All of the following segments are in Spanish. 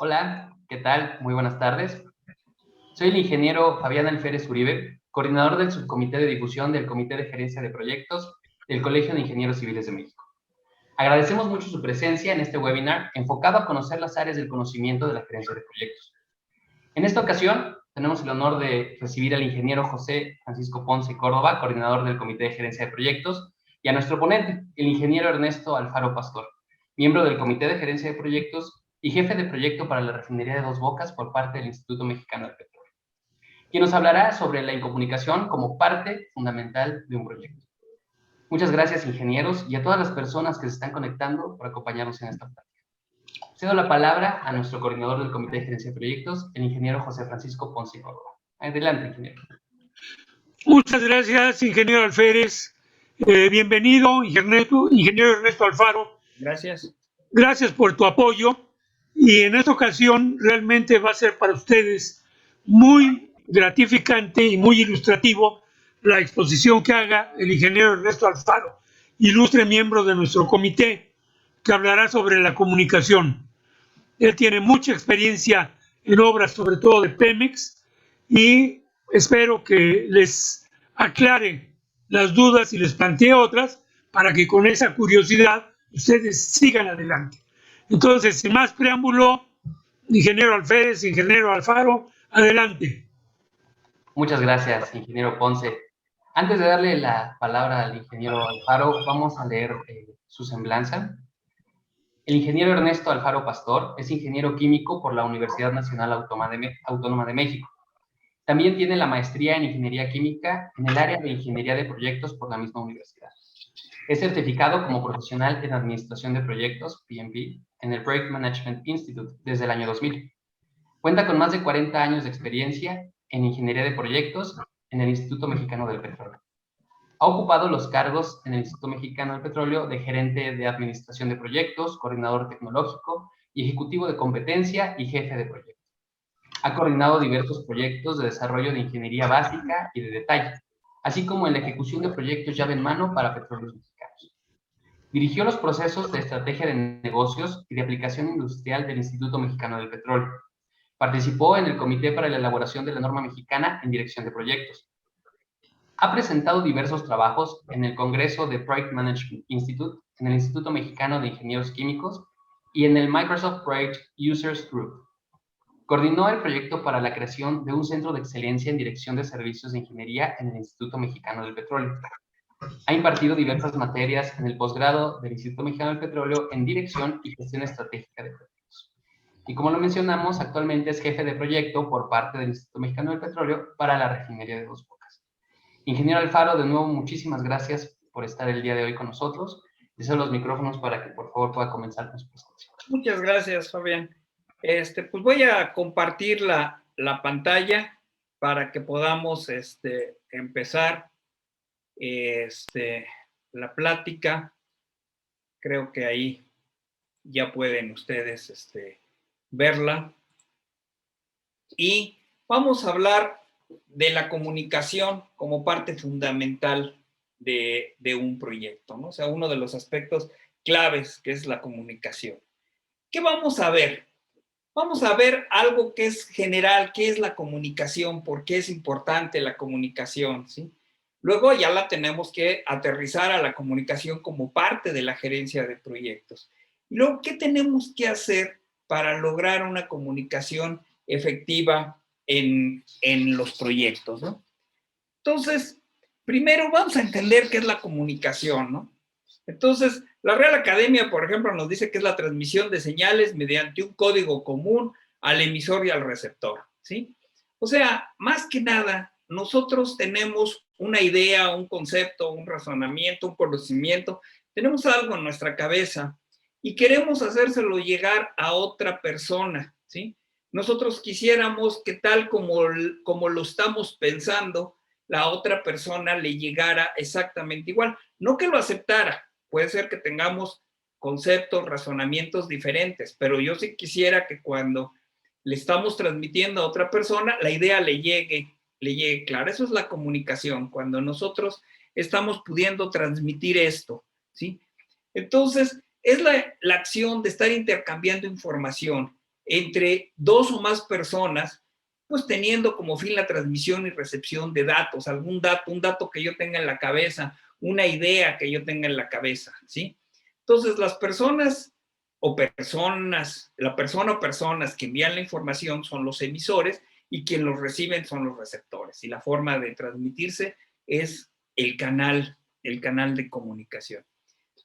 Hola, ¿qué tal? Muy buenas tardes. Soy el ingeniero Fabián Alférez Uribe, coordinador del subcomité de difusión del Comité de Gerencia de Proyectos del Colegio de Ingenieros Civiles de México. Agradecemos mucho su presencia en este webinar enfocado a conocer las áreas del conocimiento de la gerencia de proyectos. En esta ocasión, tenemos el honor de recibir al ingeniero José Francisco Ponce Córdoba, coordinador del Comité de Gerencia de Proyectos, y a nuestro ponente, el ingeniero Ernesto Alfaro Pastor, miembro del Comité de Gerencia de Proyectos y jefe de proyecto para la refinería de Dos Bocas por parte del Instituto Mexicano del Petróleo, quien nos hablará sobre la incomunicación como parte fundamental de un proyecto. Muchas gracias, ingenieros, y a todas las personas que se están conectando por acompañarnos en esta plática. Cedo la palabra a nuestro coordinador del Comité de Gerencia de Proyectos, el ingeniero José Francisco Ponce Córdoba. Adelante, ingeniero. Muchas gracias, ingeniero Alférez. Bienvenido, ingeniero Ernesto Alfaro. Gracias. Gracias por tu apoyo. Y en esta ocasión realmente va a ser para ustedes muy gratificante y muy ilustrativo la exposición que haga el ingeniero Ernesto Alfaro, ilustre miembro de nuestro comité, que hablará sobre la comunicación. Él tiene mucha experiencia en obras, sobre todo de Pemex, y espero que les aclare las dudas y les plantee otras para que con esa curiosidad ustedes sigan adelante. Entonces, sin más preámbulo, ingeniero Alférez, ingeniero Alfaro, adelante. Muchas gracias, ingeniero Ponce. Antes de darle la palabra al ingeniero Alfaro, vamos a leer su semblanza. El ingeniero Ernesto Alfaro Pastor es ingeniero químico por la Universidad Nacional Autónoma de México. También tiene la maestría en Ingeniería Química en el área de Ingeniería de Proyectos por la misma universidad. Es certificado como profesional en Administración de Proyectos, PMP, en el Project Management Institute desde el año 2000. Cuenta con más de 40 años de experiencia en Ingeniería de Proyectos en el Instituto Mexicano del Petróleo. Ha ocupado los cargos en el Instituto Mexicano del Petróleo de gerente de Administración de Proyectos, coordinador tecnológico y ejecutivo de competencia y jefe de proyecto. Ha coordinado diversos proyectos de desarrollo de ingeniería básica y de detalle, así como en la ejecución de proyectos llave en mano para petróleos mexicanos. Dirigió los procesos de estrategia de negocios y de aplicación industrial del Instituto Mexicano del Petróleo. Participó en el Comité para la Elaboración de la Norma Mexicana en Dirección de Proyectos. Ha presentado diversos trabajos en el Congreso de Project Management Institute, en el Instituto Mexicano de Ingenieros Químicos y en el Microsoft Project Users Group. Coordinó el proyecto para la creación de un centro de excelencia en dirección de servicios de ingeniería en el Instituto Mexicano del Petróleo. Ha impartido diversas materias en el posgrado del Instituto Mexicano del Petróleo en dirección y gestión estratégica de proyectos. Y como lo mencionamos, actualmente es jefe de proyecto por parte del Instituto Mexicano del Petróleo para la refinería de Dos Bocas. Ingeniero Alfaro, de nuevo, muchísimas gracias por estar el día de hoy con nosotros. Deseo los micrófonos para que por favor pueda comenzar con su presentación. Muchas gracias, Fabián. Pues voy a compartir la pantalla para que podamos empezar la plática. Creo que ahí ya pueden ustedes verla. Y vamos a hablar de la comunicación como parte fundamental de un proyecto, ¿no? O sea, uno de los aspectos claves que es la comunicación. ¿Qué vamos a ver? Vamos a ver algo que es general, qué es la comunicación, por qué es importante la comunicación, ¿sí? Luego ya la tenemos que aterrizar a la comunicación como parte de la gerencia de proyectos. Y luego, ¿qué tenemos que hacer para lograr una comunicación efectiva en los proyectos, ¿no? Entonces, primero vamos a entender qué es la comunicación, ¿no? Entonces, la Real Academia, por ejemplo, nos dice que es la transmisión de señales mediante un código común al emisor y al receptor, ¿sí? O sea, más que nada, nosotros tenemos una idea, un concepto, un razonamiento, un conocimiento, tenemos algo en nuestra cabeza y queremos hacérselo llegar a otra persona, ¿sí? Nosotros quisiéramos que tal como lo estamos pensando, la otra persona le llegara exactamente igual. No que lo aceptara, puede ser que tengamos conceptos, razonamientos diferentes, pero yo sí quisiera que cuando le estamos transmitiendo a otra persona, la idea le llegue clara. Eso es la comunicación, cuando nosotros estamos pudiendo transmitir esto, ¿sí? Entonces, es la acción de estar intercambiando información. entre dos o más personas, pues teniendo como fin la transmisión y recepción de datos, algún dato, un dato que yo tenga en la cabeza, una idea que yo tenga en la cabeza, ¿sí? Entonces, las personas o personas, la persona o personas que envían la información son los emisores y quienes los reciben son los receptores. Y la forma de transmitirse es el canal de comunicación.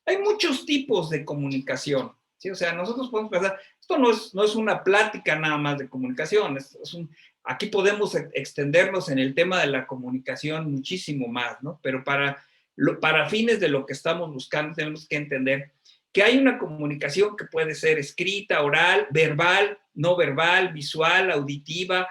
Hay muchos tipos de comunicación, ¿sí? O sea, nosotros podemos pensar, esto no es una plática nada más de comunicación, aquí podemos extendernos en el tema de la comunicación muchísimo más, ¿no? Pero para fines de lo que estamos buscando tenemos que entender que hay una comunicación que puede ser escrita, oral, verbal, no verbal, visual, auditiva,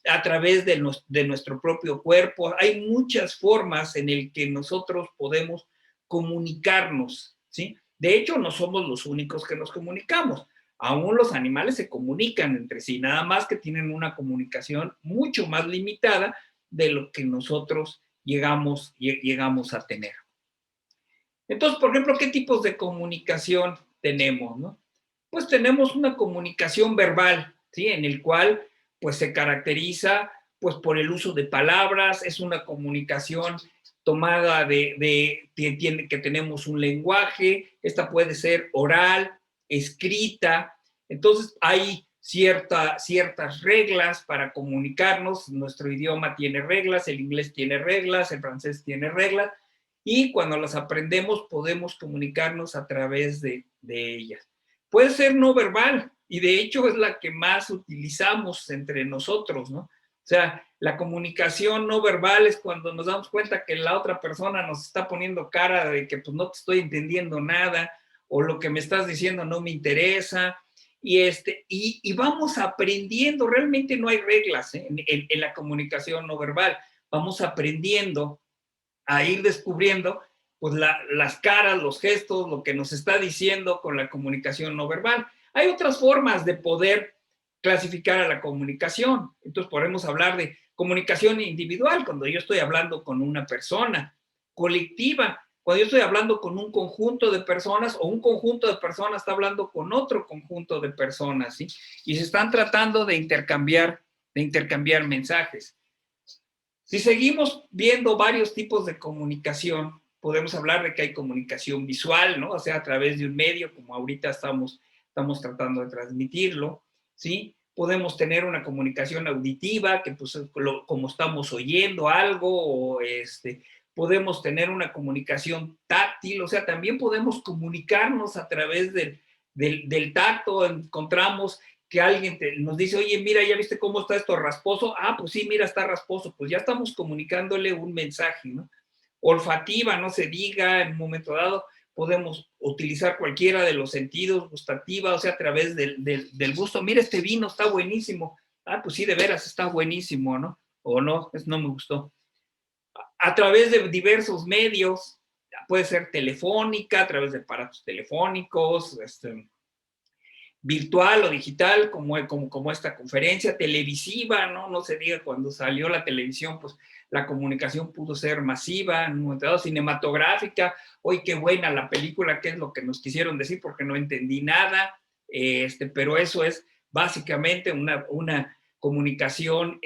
a través de nuestro propio cuerpo. Hay muchas formas en el que nosotros podemos comunicarnos, ¿sí? De hecho, no somos los únicos que nos comunicamos. Aún los animales se comunican entre sí, nada más que tienen una comunicación mucho más limitada de lo que nosotros llegamos a tener. Entonces, por ejemplo, ¿qué tipos de comunicación tenemos, no? Pues tenemos una comunicación verbal, ¿sí? En el cual, pues, se caracteriza, pues, por el uso de palabras, es una comunicación tomada que tenemos un lenguaje, esta puede ser oral, escrita, entonces hay ciertas reglas para comunicarnos, nuestro idioma tiene reglas, el inglés tiene reglas, el francés tiene reglas, y cuando las aprendemos podemos comunicarnos a través de ellas. Puede ser no verbal, y de hecho es la que más utilizamos entre nosotros, ¿no? O sea, la comunicación no verbal es cuando nos damos cuenta que la otra persona nos está poniendo cara de que pues no te estoy entendiendo nada, o lo que me estás diciendo no me interesa, y vamos aprendiendo, realmente no hay reglas, ¿eh? en la comunicación no verbal, vamos aprendiendo a ir descubriendo pues las caras, los gestos, lo que nos está diciendo con la comunicación no verbal. Hay otras formas de poder clasificar a la comunicación. Entonces podemos hablar de comunicación individual, cuando yo estoy hablando con una persona, colectiva, cuando yo estoy hablando con un conjunto de personas o un conjunto de personas está hablando con otro conjunto de personas, ¿sí? Y se están tratando de intercambiar mensajes. Si seguimos viendo varios tipos de comunicación, podemos hablar de que hay comunicación visual, ¿no? O sea, a través de un medio, como ahorita estamos tratando de transmitirlo, ¿sí? Podemos tener una comunicación auditiva, que pues como estamos oyendo algo, o podemos tener una comunicación táctil, o sea, también podemos comunicarnos a través del tacto, encontramos que alguien nos dice, oye, mira, ¿ya viste cómo está esto rasposo? Ah, pues sí, mira, está rasposo. Pues ya estamos comunicándole un mensaje, ¿no? Olfativa, no se diga, en un momento dado podemos utilizar cualquiera de los sentidos, gustativa, o sea, a través del gusto. Mira, este vino está buenísimo. Ah, pues sí, de veras está buenísimo, ¿no? O no, no me gustó. A través de diversos medios, puede ser telefónica, a través de aparatos telefónicos, virtual o digital, como esta conferencia, televisiva, ¿no? No se diga, cuando salió la televisión, pues la comunicación pudo ser masiva, en un momento dado, cinematográfica, hoy qué buena la película, qué es lo que nos quisieron decir, porque no entendí nada, pero eso es básicamente una comunicación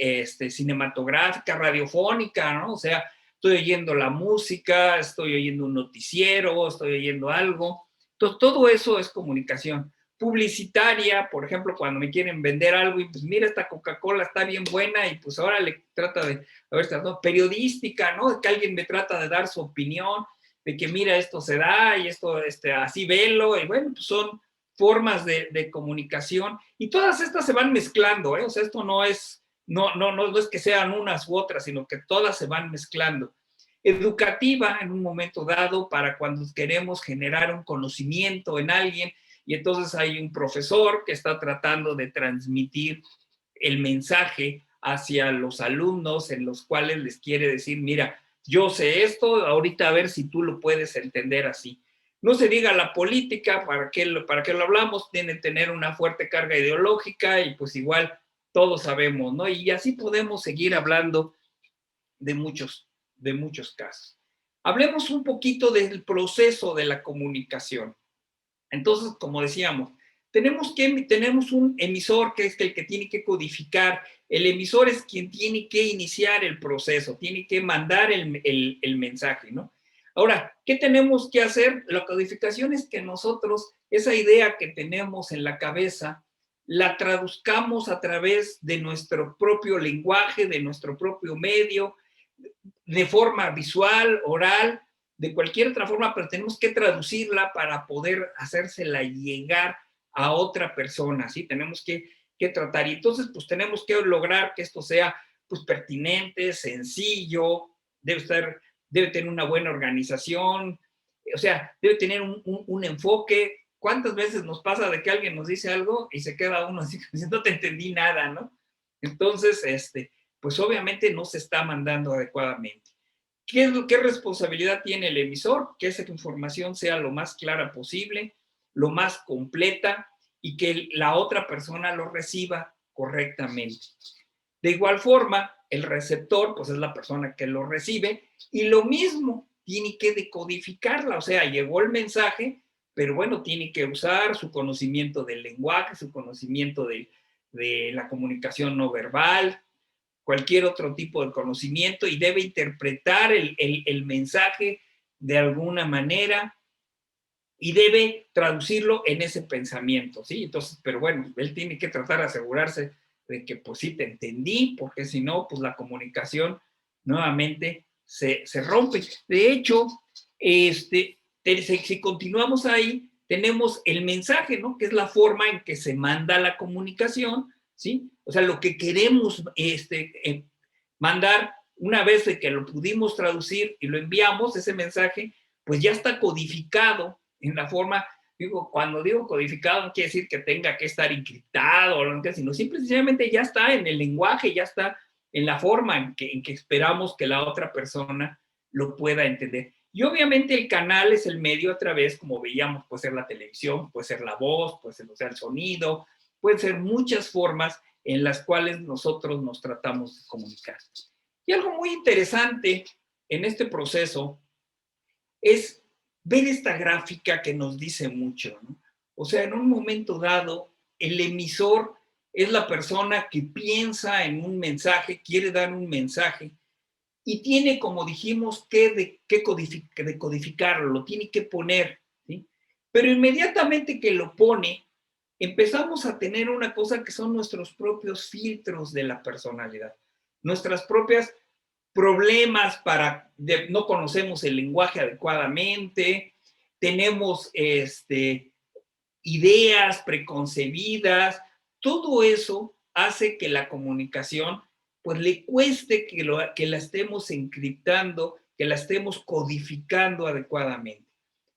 cinematográfica, radiofónica, ¿no? O sea, estoy oyendo la música, estoy oyendo un noticiero, estoy oyendo algo, entonces todo eso es comunicación. Publicitaria, por ejemplo, cuando me quieren vender algo y pues mira, esta Coca-Cola está bien buena y pues ahora le trata de, a ver, ¿no? Periodística, ¿no? Que alguien me trata de dar su opinión, de que mira, esto se da y esto, así velo, y bueno, pues son formas de comunicación y todas estas se van mezclando, ¿eh? O sea, esto no es que sean unas u otras, sino que todas se van mezclando. Educativa en un momento dado para cuando queremos generar un conocimiento en alguien, y entonces hay un profesor que está tratando de transmitir el mensaje hacia los alumnos en los cuales les quiere decir, mira, yo sé esto, ahorita a ver si tú lo puedes entender así. No se diga la política, ¿para qué lo hablamos? Tiene que tener una fuerte carga ideológica y pues igual todos sabemos, ¿no? Y así podemos seguir hablando de muchos casos. Hablemos un poquito del proceso de la comunicación. Entonces, como decíamos, tenemos un emisor que es el que tiene que codificar. El emisor es quien tiene que iniciar el proceso, tiene que mandar el mensaje, ¿no? Ahora, ¿qué tenemos que hacer? La codificación es que nosotros, esa idea que tenemos en la cabeza, la traduzcamos a través de nuestro propio lenguaje, de nuestro propio medio, de forma visual, oral, de cualquier otra forma, pero tenemos que traducirla para poder hacérsela llegar a otra persona, ¿sí? Tenemos que tratar. Y entonces, pues tenemos que lograr que esto sea, pues, pertinente, sencillo, debe tener una buena organización, o sea, debe tener un enfoque. ¿Cuántas veces nos pasa de que alguien nos dice algo y se queda uno así, no te entendí nada, ¿no? Entonces, pues obviamente no se está mandando adecuadamente. ¿Qué responsabilidad tiene el emisor? Que esa información sea lo más clara posible, lo más completa y que la otra persona lo reciba correctamente. De igual forma, el receptor, pues es la persona que lo recibe y lo mismo, tiene que decodificarla, o sea, llegó el mensaje, pero bueno, tiene que usar su conocimiento del lenguaje, su conocimiento de la comunicación no verbal, cualquier otro tipo de conocimiento y debe interpretar el mensaje de alguna manera y debe traducirlo en ese pensamiento, ¿sí? Entonces, pero bueno, él tiene que tratar de asegurarse de que pues sí te entendí, porque si no, pues la comunicación nuevamente se rompe. De hecho, si continuamos ahí, tenemos el mensaje, ¿no? Que es la forma en que se manda la comunicación, ¿sí? O sea, lo que queremos mandar, una vez que lo pudimos traducir y lo enviamos, ese mensaje, pues ya está codificado en la forma, cuando digo codificado no quiere decir que tenga que estar encriptado, sino simplemente ya está en el lenguaje, ya está en la forma en que esperamos que la otra persona lo pueda entender. Y obviamente el canal es el medio a través, como veíamos, puede ser la televisión, puede ser la voz, puede ser, o sea, el sonido, pueden ser muchas formas en las cuales nosotros nos tratamos de comunicar. Y algo muy interesante en este proceso es ver esta gráfica que nos dice mucho, ¿no? O sea, en un momento dado, el emisor es la persona que piensa en un mensaje, quiere dar un mensaje y tiene, como dijimos, que decodificarlo, lo tiene que poner, ¿sí? Pero inmediatamente que lo pone, empezamos a tener una cosa que son nuestros propios filtros de la personalidad, nuestras propias problemas no conocemos el lenguaje adecuadamente, tenemos ideas preconcebidas, todo eso hace que la comunicación pues le cueste que la estemos encriptando, que la estemos codificando adecuadamente.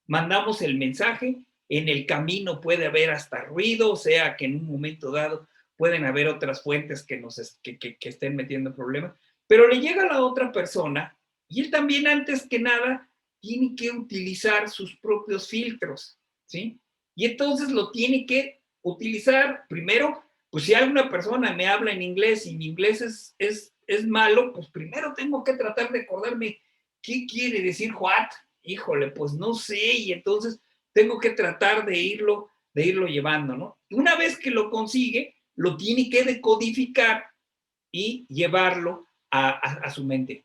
Mandamos el mensaje, en el camino puede haber hasta ruido, o sea que en un momento dado pueden haber otras fuentes que estén metiendo problemas, pero le llega a la otra persona y él también antes que nada tiene que utilizar sus propios filtros, ¿sí? Y entonces lo tiene que utilizar primero, pues si alguna persona me habla en inglés y mi inglés es malo, pues primero tengo que tratar de acordarme qué quiere decir what, híjole, pues no sé, y entonces tengo que tratar de irlo llevando, ¿no? Una vez que lo consigue, lo tiene que decodificar y llevarlo a su mente.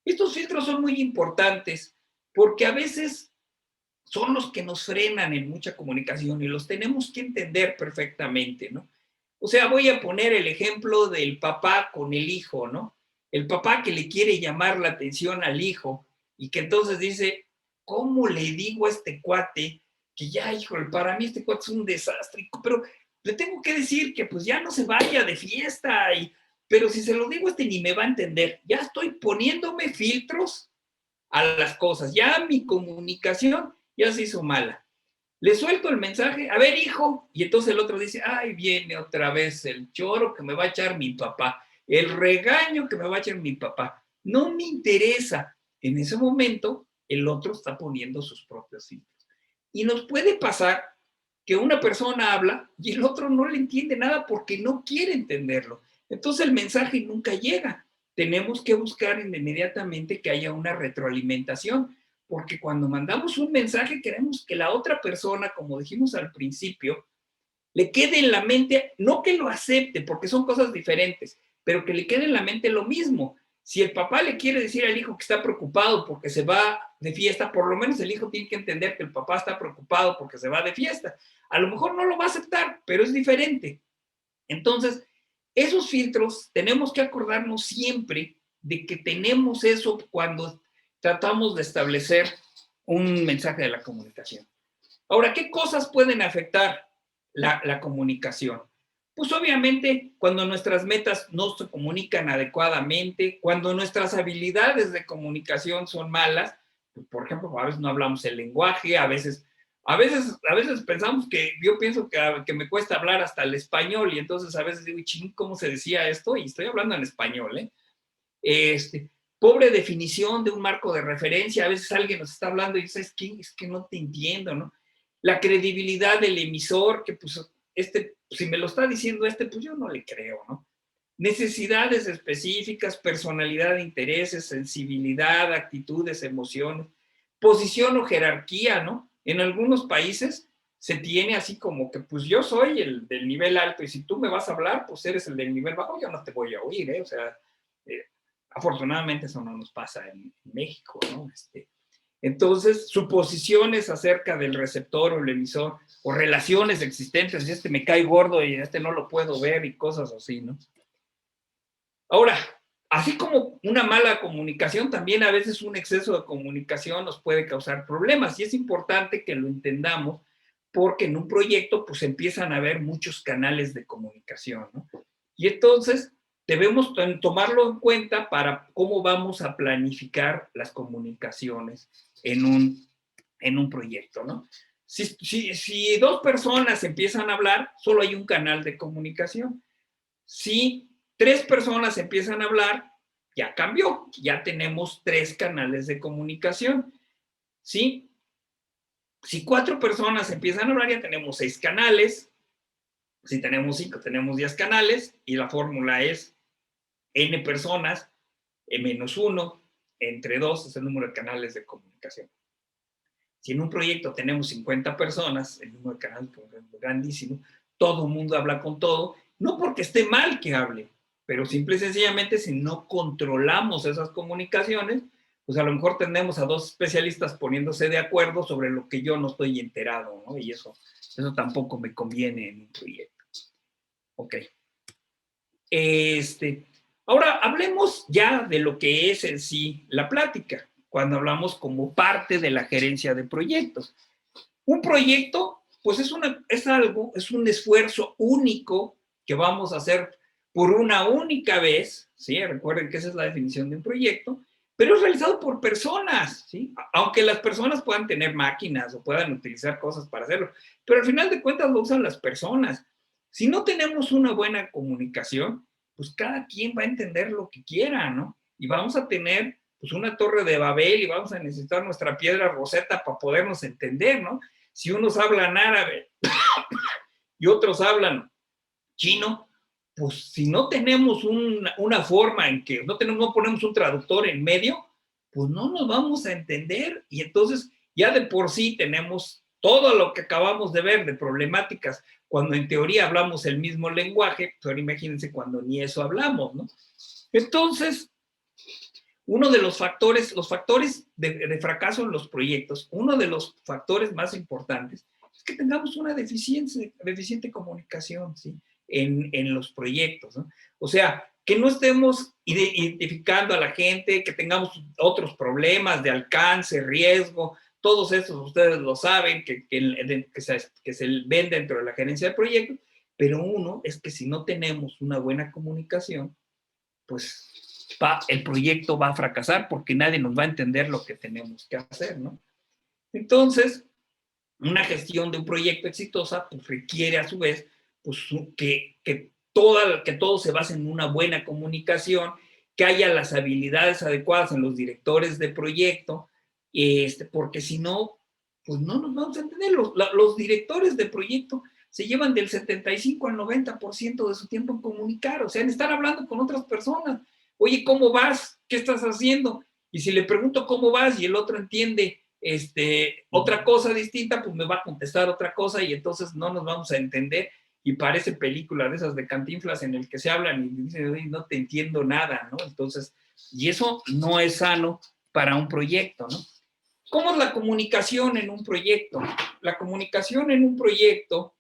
Estos filtros son muy importantes porque a veces son los que nos frenan en mucha comunicación y los tenemos que entender perfectamente, ¿no? O sea, voy a poner el ejemplo del papá con el hijo, ¿no? El papá que le quiere llamar la atención al hijo y que entonces dice, ¿cómo le digo a este cuate que ya, híjole, para mí este cuate es un desastre, pero le tengo que decir que pues ya no se vaya de fiesta pero si se lo digo ni me va a entender. Ya estoy poniéndome filtros a las cosas. Ya mi comunicación ya se hizo mala. Le suelto el mensaje, a ver, hijo, y entonces el otro dice, ay, viene otra vez el choro que me va a echar mi papá, el regaño que me va a echar mi papá. No me interesa. En ese momento, el otro está poniendo sus propios filtros. Y nos puede pasar que una persona habla y el otro no le entiende nada porque no quiere entenderlo. Entonces el mensaje nunca llega. Tenemos que buscar inmediatamente que haya una retroalimentación, porque cuando mandamos un mensaje queremos que la otra persona, como dijimos al principio, le quede en la mente, no que lo acepte, porque son cosas diferentes, pero que le quede en la mente lo mismo. Si el papá le quiere decir al hijo que está preocupado porque se va de fiesta, por lo menos el hijo tiene que entender que el papá está preocupado porque se va de fiesta. A lo mejor no lo va a aceptar, pero es diferente. Entonces, esos filtros tenemos que acordarnos siempre de que tenemos eso cuando tratamos de establecer un mensaje de la comunicación. Ahora, ¿qué cosas pueden afectar la comunicación? Pues obviamente cuando nuestras metas no se comunican adecuadamente, cuando nuestras habilidades de comunicación son malas, pues por ejemplo, a veces no hablamos el lenguaje, a veces pensamos yo pienso que me cuesta hablar hasta el español y entonces a veces digo, ching, ¿cómo se decía esto? Y estoy hablando en español, ¿eh? Pobre definición de un marco de referencia, a veces alguien nos está hablando y dice, es que no te entiendo, ¿no? La credibilidad del emisor, que pues si me lo está diciendo pues yo no le creo, ¿no? Necesidades específicas, personalidad, intereses, sensibilidad, actitudes, emociones, posición o jerarquía, ¿no? En algunos países se tiene así como que, pues yo soy el del nivel alto y si tú me vas a hablar, pues eres el del nivel bajo, yo no te voy a oír, ¿eh? O sea, afortunadamente eso no nos pasa en México, ¿no? Entonces, suposiciones acerca del receptor o el emisor, o relaciones existentes, y me cae gordo y no lo puedo ver y cosas así, ¿no? Ahora, así como una mala comunicación, también a veces un exceso de comunicación nos puede causar problemas, y es importante que lo entendamos, porque en un proyecto, pues empiezan a haber muchos canales de comunicación, ¿no? Y entonces, debemos tomarlo en cuenta para cómo vamos a planificar las comunicaciones en un proyecto, ¿no? Si dos personas empiezan a hablar, solo hay un canal de comunicación. Si 3 personas empiezan a hablar, ya cambió, ya tenemos 3 canales de comunicación, ¿sí? Si 4 personas empiezan a hablar, ya tenemos 6 canales. Si tenemos 5, tenemos 10 canales, y la fórmula es n personas, menos 1, entre 2 es el número de canales de comunicación. Si en un proyecto tenemos 50 personas, el número de canales es grandísimo, todo el mundo habla con todo, no porque esté mal que hable, pero simple y sencillamente si no controlamos esas comunicaciones, pues a lo mejor tenemos a 2 especialistas poniéndose de acuerdo sobre lo que yo no estoy enterado, ¿no? Y eso tampoco me conviene en un proyecto. Ok. Ahora hablemos ya de lo que es en sí la plática, cuando hablamos como parte de la gerencia de proyectos. Un proyecto, pues es un esfuerzo único que vamos a hacer por una única vez, ¿sí? Recuerden que esa es la definición de un proyecto, pero es realizado por personas, ¿sí? Aunque las personas puedan tener máquinas o puedan utilizar cosas para hacerlo, pero al final de cuentas lo usan las personas. Si no tenemos una buena comunicación, pues cada quien va a entender lo que quiera, ¿no? Y vamos a tener pues una torre de Babel y vamos a necesitar nuestra piedra Rosetta para podernos entender, ¿no? Si unos hablan árabe y otros hablan chino, pues si no tenemos una forma en que no ponemos un traductor en medio, pues no nos vamos a entender. Y entonces ya de por sí tenemos todo lo que acabamos de ver de problemáticas cuando en teoría hablamos el mismo lenguaje, pues ahora imagínense cuando ni eso hablamos, ¿no? Entonces, uno de los factores de fracaso en los proyectos, uno de los factores más importantes es que tengamos una deficiente comunicación, ¿sí? En los proyectos, ¿no? O sea, que no estemos identificando a la gente, que tengamos otros problemas de alcance, riesgo, todos estos ustedes lo saben, que se ven dentro de la gerencia de proyectos, pero uno es que si no tenemos una buena comunicación, pues el proyecto va a fracasar porque nadie nos va a entender lo que tenemos que hacer, ¿no? Entonces, una gestión de un proyecto exitosa pues, requiere a su vez pues, que todo se base en una buena comunicación, que haya las habilidades adecuadas en los directores de proyecto, porque si no, pues no nos vamos a entender. Los directores de proyecto se llevan del 75 al 90% de su tiempo en comunicar, o sea, en estar hablando con otras personas. Oye, ¿cómo vas? ¿Qué estás haciendo? Y si le pregunto cómo vas y el otro entiende otra cosa distinta, pues me va a contestar otra cosa y entonces no nos vamos a entender. y parece película de esas de Cantinflas en el que se hablan y dicen, no te entiendo nada, ¿no? Entonces, y eso no es sano para un proyecto, ¿no? ¿Cómo es la comunicación en un proyecto? La comunicación en un proyecto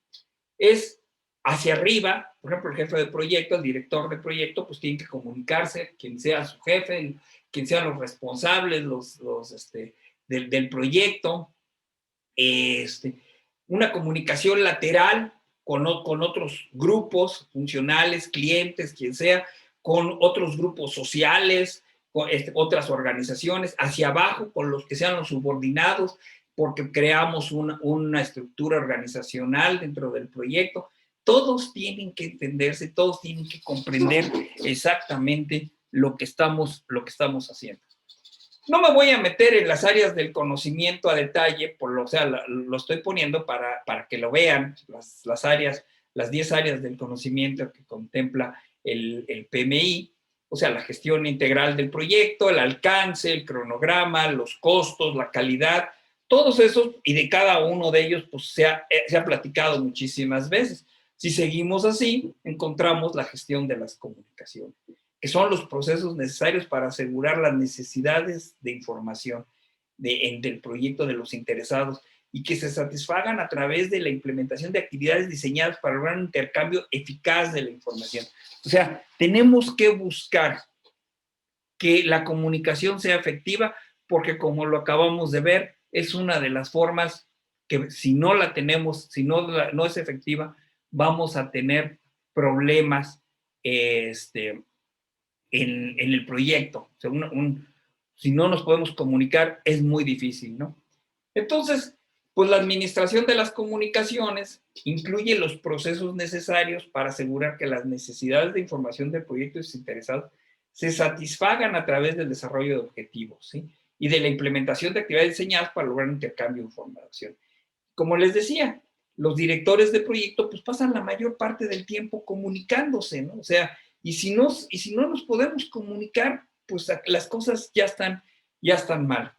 es hacia arriba, por ejemplo, el jefe de proyecto, el director de proyecto, pues tiene que comunicarse, quien sea su jefe, quien sean los responsables del proyecto, una comunicación lateral con otros grupos funcionales, clientes, quien sea, con otros grupos sociales, con otras organizaciones, hacia abajo con los que sean los subordinados, porque creamos una estructura organizacional dentro del proyecto. Todos tienen que entenderse, todos tienen que comprender exactamente lo que estamos haciendo. No me voy a meter en las áreas del conocimiento a detalle, lo estoy poniendo para que lo vean, las 10 áreas del conocimiento que contempla el PMI, o sea, la gestión integral del proyecto, el alcance, el cronograma, los costos, la calidad, todos esos, y de cada uno de ellos pues se ha platicado muchísimas veces. Si seguimos así, encontramos la gestión de las comunicaciones, que son los procesos necesarios para asegurar las necesidades de información del proyecto de los interesados y que se satisfagan a través de la implementación de actividades diseñadas para lograr un intercambio eficaz de la información. O sea, tenemos que buscar que la comunicación sea efectiva porque, como lo acabamos de ver, es una de las formas que si no la tenemos, si no es efectiva, vamos a tener problemas en el proyecto. O sea, si no nos podemos comunicar, es muy difícil, ¿no? Entonces, pues la administración de las comunicaciones incluye los procesos necesarios para asegurar que las necesidades de información del proyecto interesados se satisfagan a través del desarrollo de objetivos, ¿sí? Y de la implementación de actividades diseñadas para lograr un intercambio de información. Como les decía, los directores de proyecto pues pasan la mayor parte del tiempo comunicándose, ¿no? O sea, y si no nos podemos comunicar, pues las cosas ya están mal.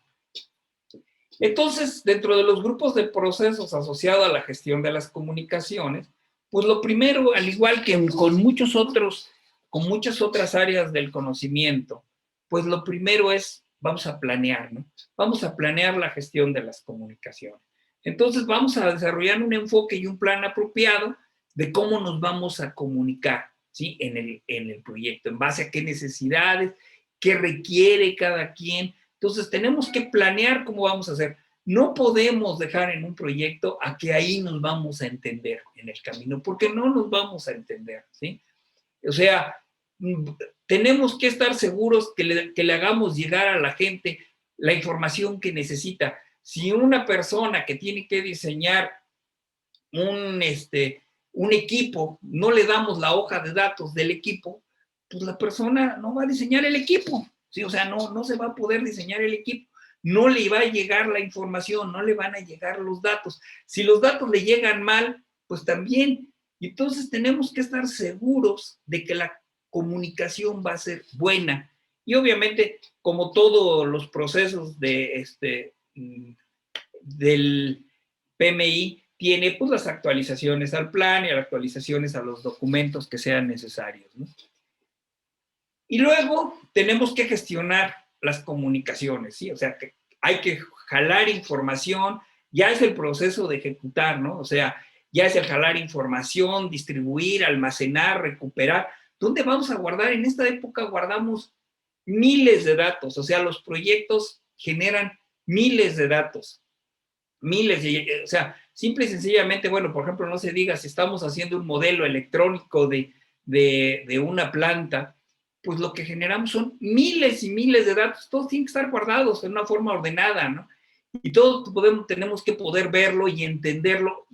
Entonces, dentro de los grupos de procesos asociados a la gestión de las comunicaciones, pues lo primero, al igual que con muchas otras áreas del conocimiento, pues lo primero es, vamos a planear, ¿no? Vamos a planear la gestión de las comunicaciones. Entonces, vamos a desarrollar un enfoque y un plan apropiado de cómo nos vamos a comunicar, ¿sí? En el proyecto, en base a qué necesidades, qué requiere cada quien. Entonces, tenemos que planear cómo vamos a hacer. No podemos dejar en un proyecto a que ahí nos vamos a entender en el camino, porque no nos vamos a entender, ¿sí? O sea, tenemos que estar seguros que le hagamos llegar a la gente la información que necesita. Si una persona que tiene que diseñar un equipo, no le damos la hoja de datos del equipo, pues la persona no va a diseñar el equipo, ¿sí? O sea, no se va a poder diseñar el equipo, no le va a llegar la información, no le van a llegar los datos. Si los datos le llegan mal, pues también. Entonces tenemos que estar seguros de que la comunicación va a ser buena. Y obviamente, como todos los procesos del PMI, tiene pues las actualizaciones al plan y las actualizaciones a los documentos que sean necesarios, ¿no? Y luego tenemos que gestionar las comunicaciones, ¿sí? O sea, que hay que jalar información, ya es el proceso de ejecutar, ¿no? O sea, ya es el jalar información, distribuir, almacenar, recuperar. ¿Dónde vamos a guardar? En esta época guardamos miles de datos, o sea, los proyectos generan miles de datos, o sea, simple y sencillamente, bueno, por ejemplo, no se diga si estamos haciendo un modelo electrónico de una planta, pues lo que generamos son miles y miles de datos, todos tienen que estar guardados en una forma ordenada, ¿no? Y todos tenemos que poder verlo y entenderlo.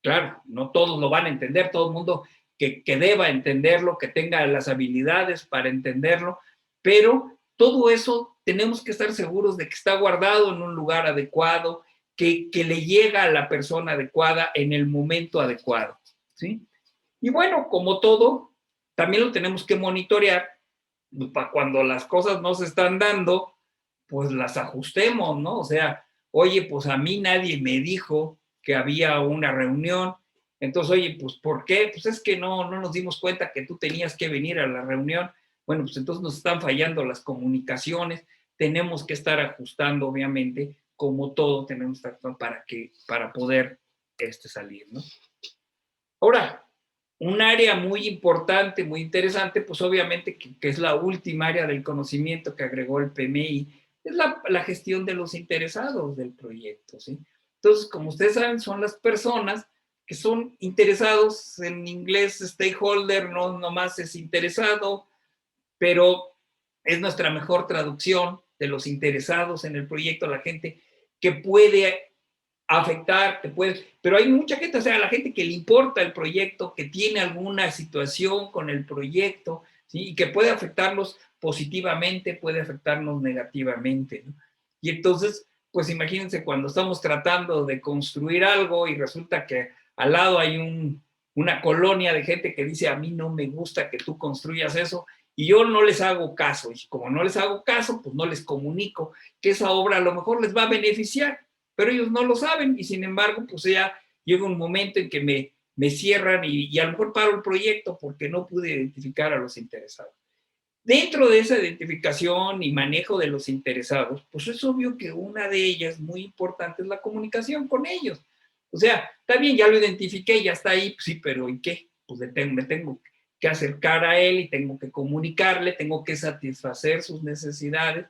Claro, no todos lo van a entender, todo el mundo que deba entenderlo, que tenga las habilidades para entenderlo, pero todo eso tenemos que estar seguros de que está guardado en un lugar adecuado, que le llega a la persona adecuada en el momento adecuado, ¿sí? Y bueno, como todo, también lo tenemos que monitorear para cuando las cosas no se están dando, pues las ajustemos, ¿no? O sea, oye, pues a mí nadie me dijo que había una reunión Entonces, oye, pues, ¿por qué? Pues es que no nos dimos cuenta que tú tenías que venir a la reunión. Bueno, pues entonces nos están fallando las comunicaciones, tenemos que estar ajustando, obviamente, como todo tenemos que estar para poder salir, ¿no? Ahora, un área muy importante, muy interesante, pues obviamente que es la última área del conocimiento que agregó el PMI, es la gestión de los interesados del proyecto, ¿sí? Entonces, como ustedes saben, son las personas que son interesados, en inglés stakeholder, no nomás es interesado, pero es nuestra mejor traducción de los interesados en el proyecto, la gente que puede afectar, pero hay mucha gente, o sea, la gente que le importa el proyecto, que tiene alguna situación con el proyecto, ¿sí? Y que puede afectarlos positivamente, puede afectarnos negativamente, ¿no? Y entonces, pues imagínense cuando estamos tratando de construir algo y resulta que al lado hay una colonia de gente que dice, a mí no me gusta que tú construyas eso, y yo no les hago caso, y como no les hago caso, pues no les comunico que esa obra a lo mejor les va a beneficiar, pero ellos no lo saben, y sin embargo, pues ya llega un momento en que me cierran y a lo mejor paro el proyecto porque no pude identificar a los interesados. Dentro de esa identificación y manejo de los interesados, pues es obvio que una de ellas muy importante es la comunicación con ellos. O sea, está bien, ya lo identifiqué, ya está ahí, pues sí, pero ¿y qué? Pues me tengo que acercar a él y tengo que comunicarle, tengo que satisfacer sus necesidades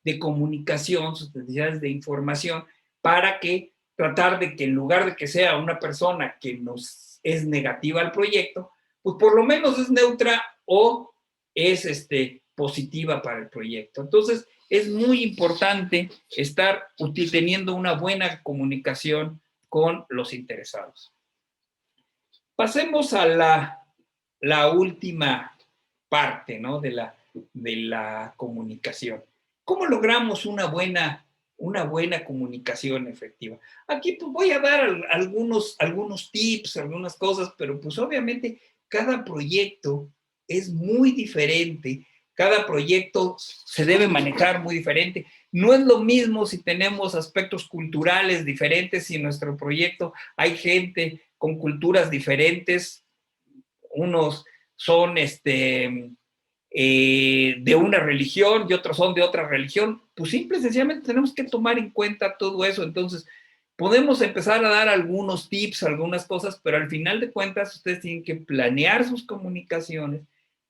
de comunicación, sus necesidades de información, para que tratar de que en lugar de que sea una persona que nos es negativa al proyecto, pues por lo menos es neutra o es positiva para el proyecto. Entonces, es muy importante estar teniendo una buena comunicación con los interesados. Pasemos a la última parte, ¿no? de la comunicación. ¿Cómo logramos una buena comunicación efectiva? Aquí pues, voy a dar algunos tips, algunas cosas, pero pues obviamente cada proyecto es muy diferente, cada proyecto se debe manejar muy diferente. No es lo mismo si tenemos aspectos culturales diferentes, si en nuestro proyecto hay gente con culturas diferentes, unos son de una religión y otros son de otra religión, pues simple y sencillamente tenemos que tomar en cuenta todo eso. Entonces, podemos empezar a dar algunos tips, algunas cosas, pero al final de cuentas ustedes tienen que planear sus comunicaciones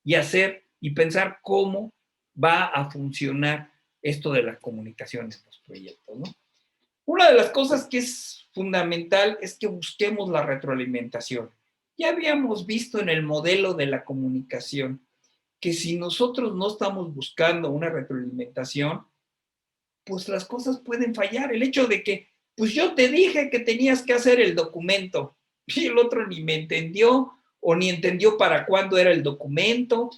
y hacer y pensar cómo va a funcionar esto de las comunicaciones en los proyectos, ¿no? Una de las cosas que es fundamental es que busquemos la retroalimentación. Ya habíamos visto en el modelo de la comunicación que si nosotros no estamos buscando una retroalimentación, pues las cosas pueden fallar. El hecho de que, pues yo te dije que tenías que hacer el documento y el otro ni me entendió o ni entendió para cuándo era el documento,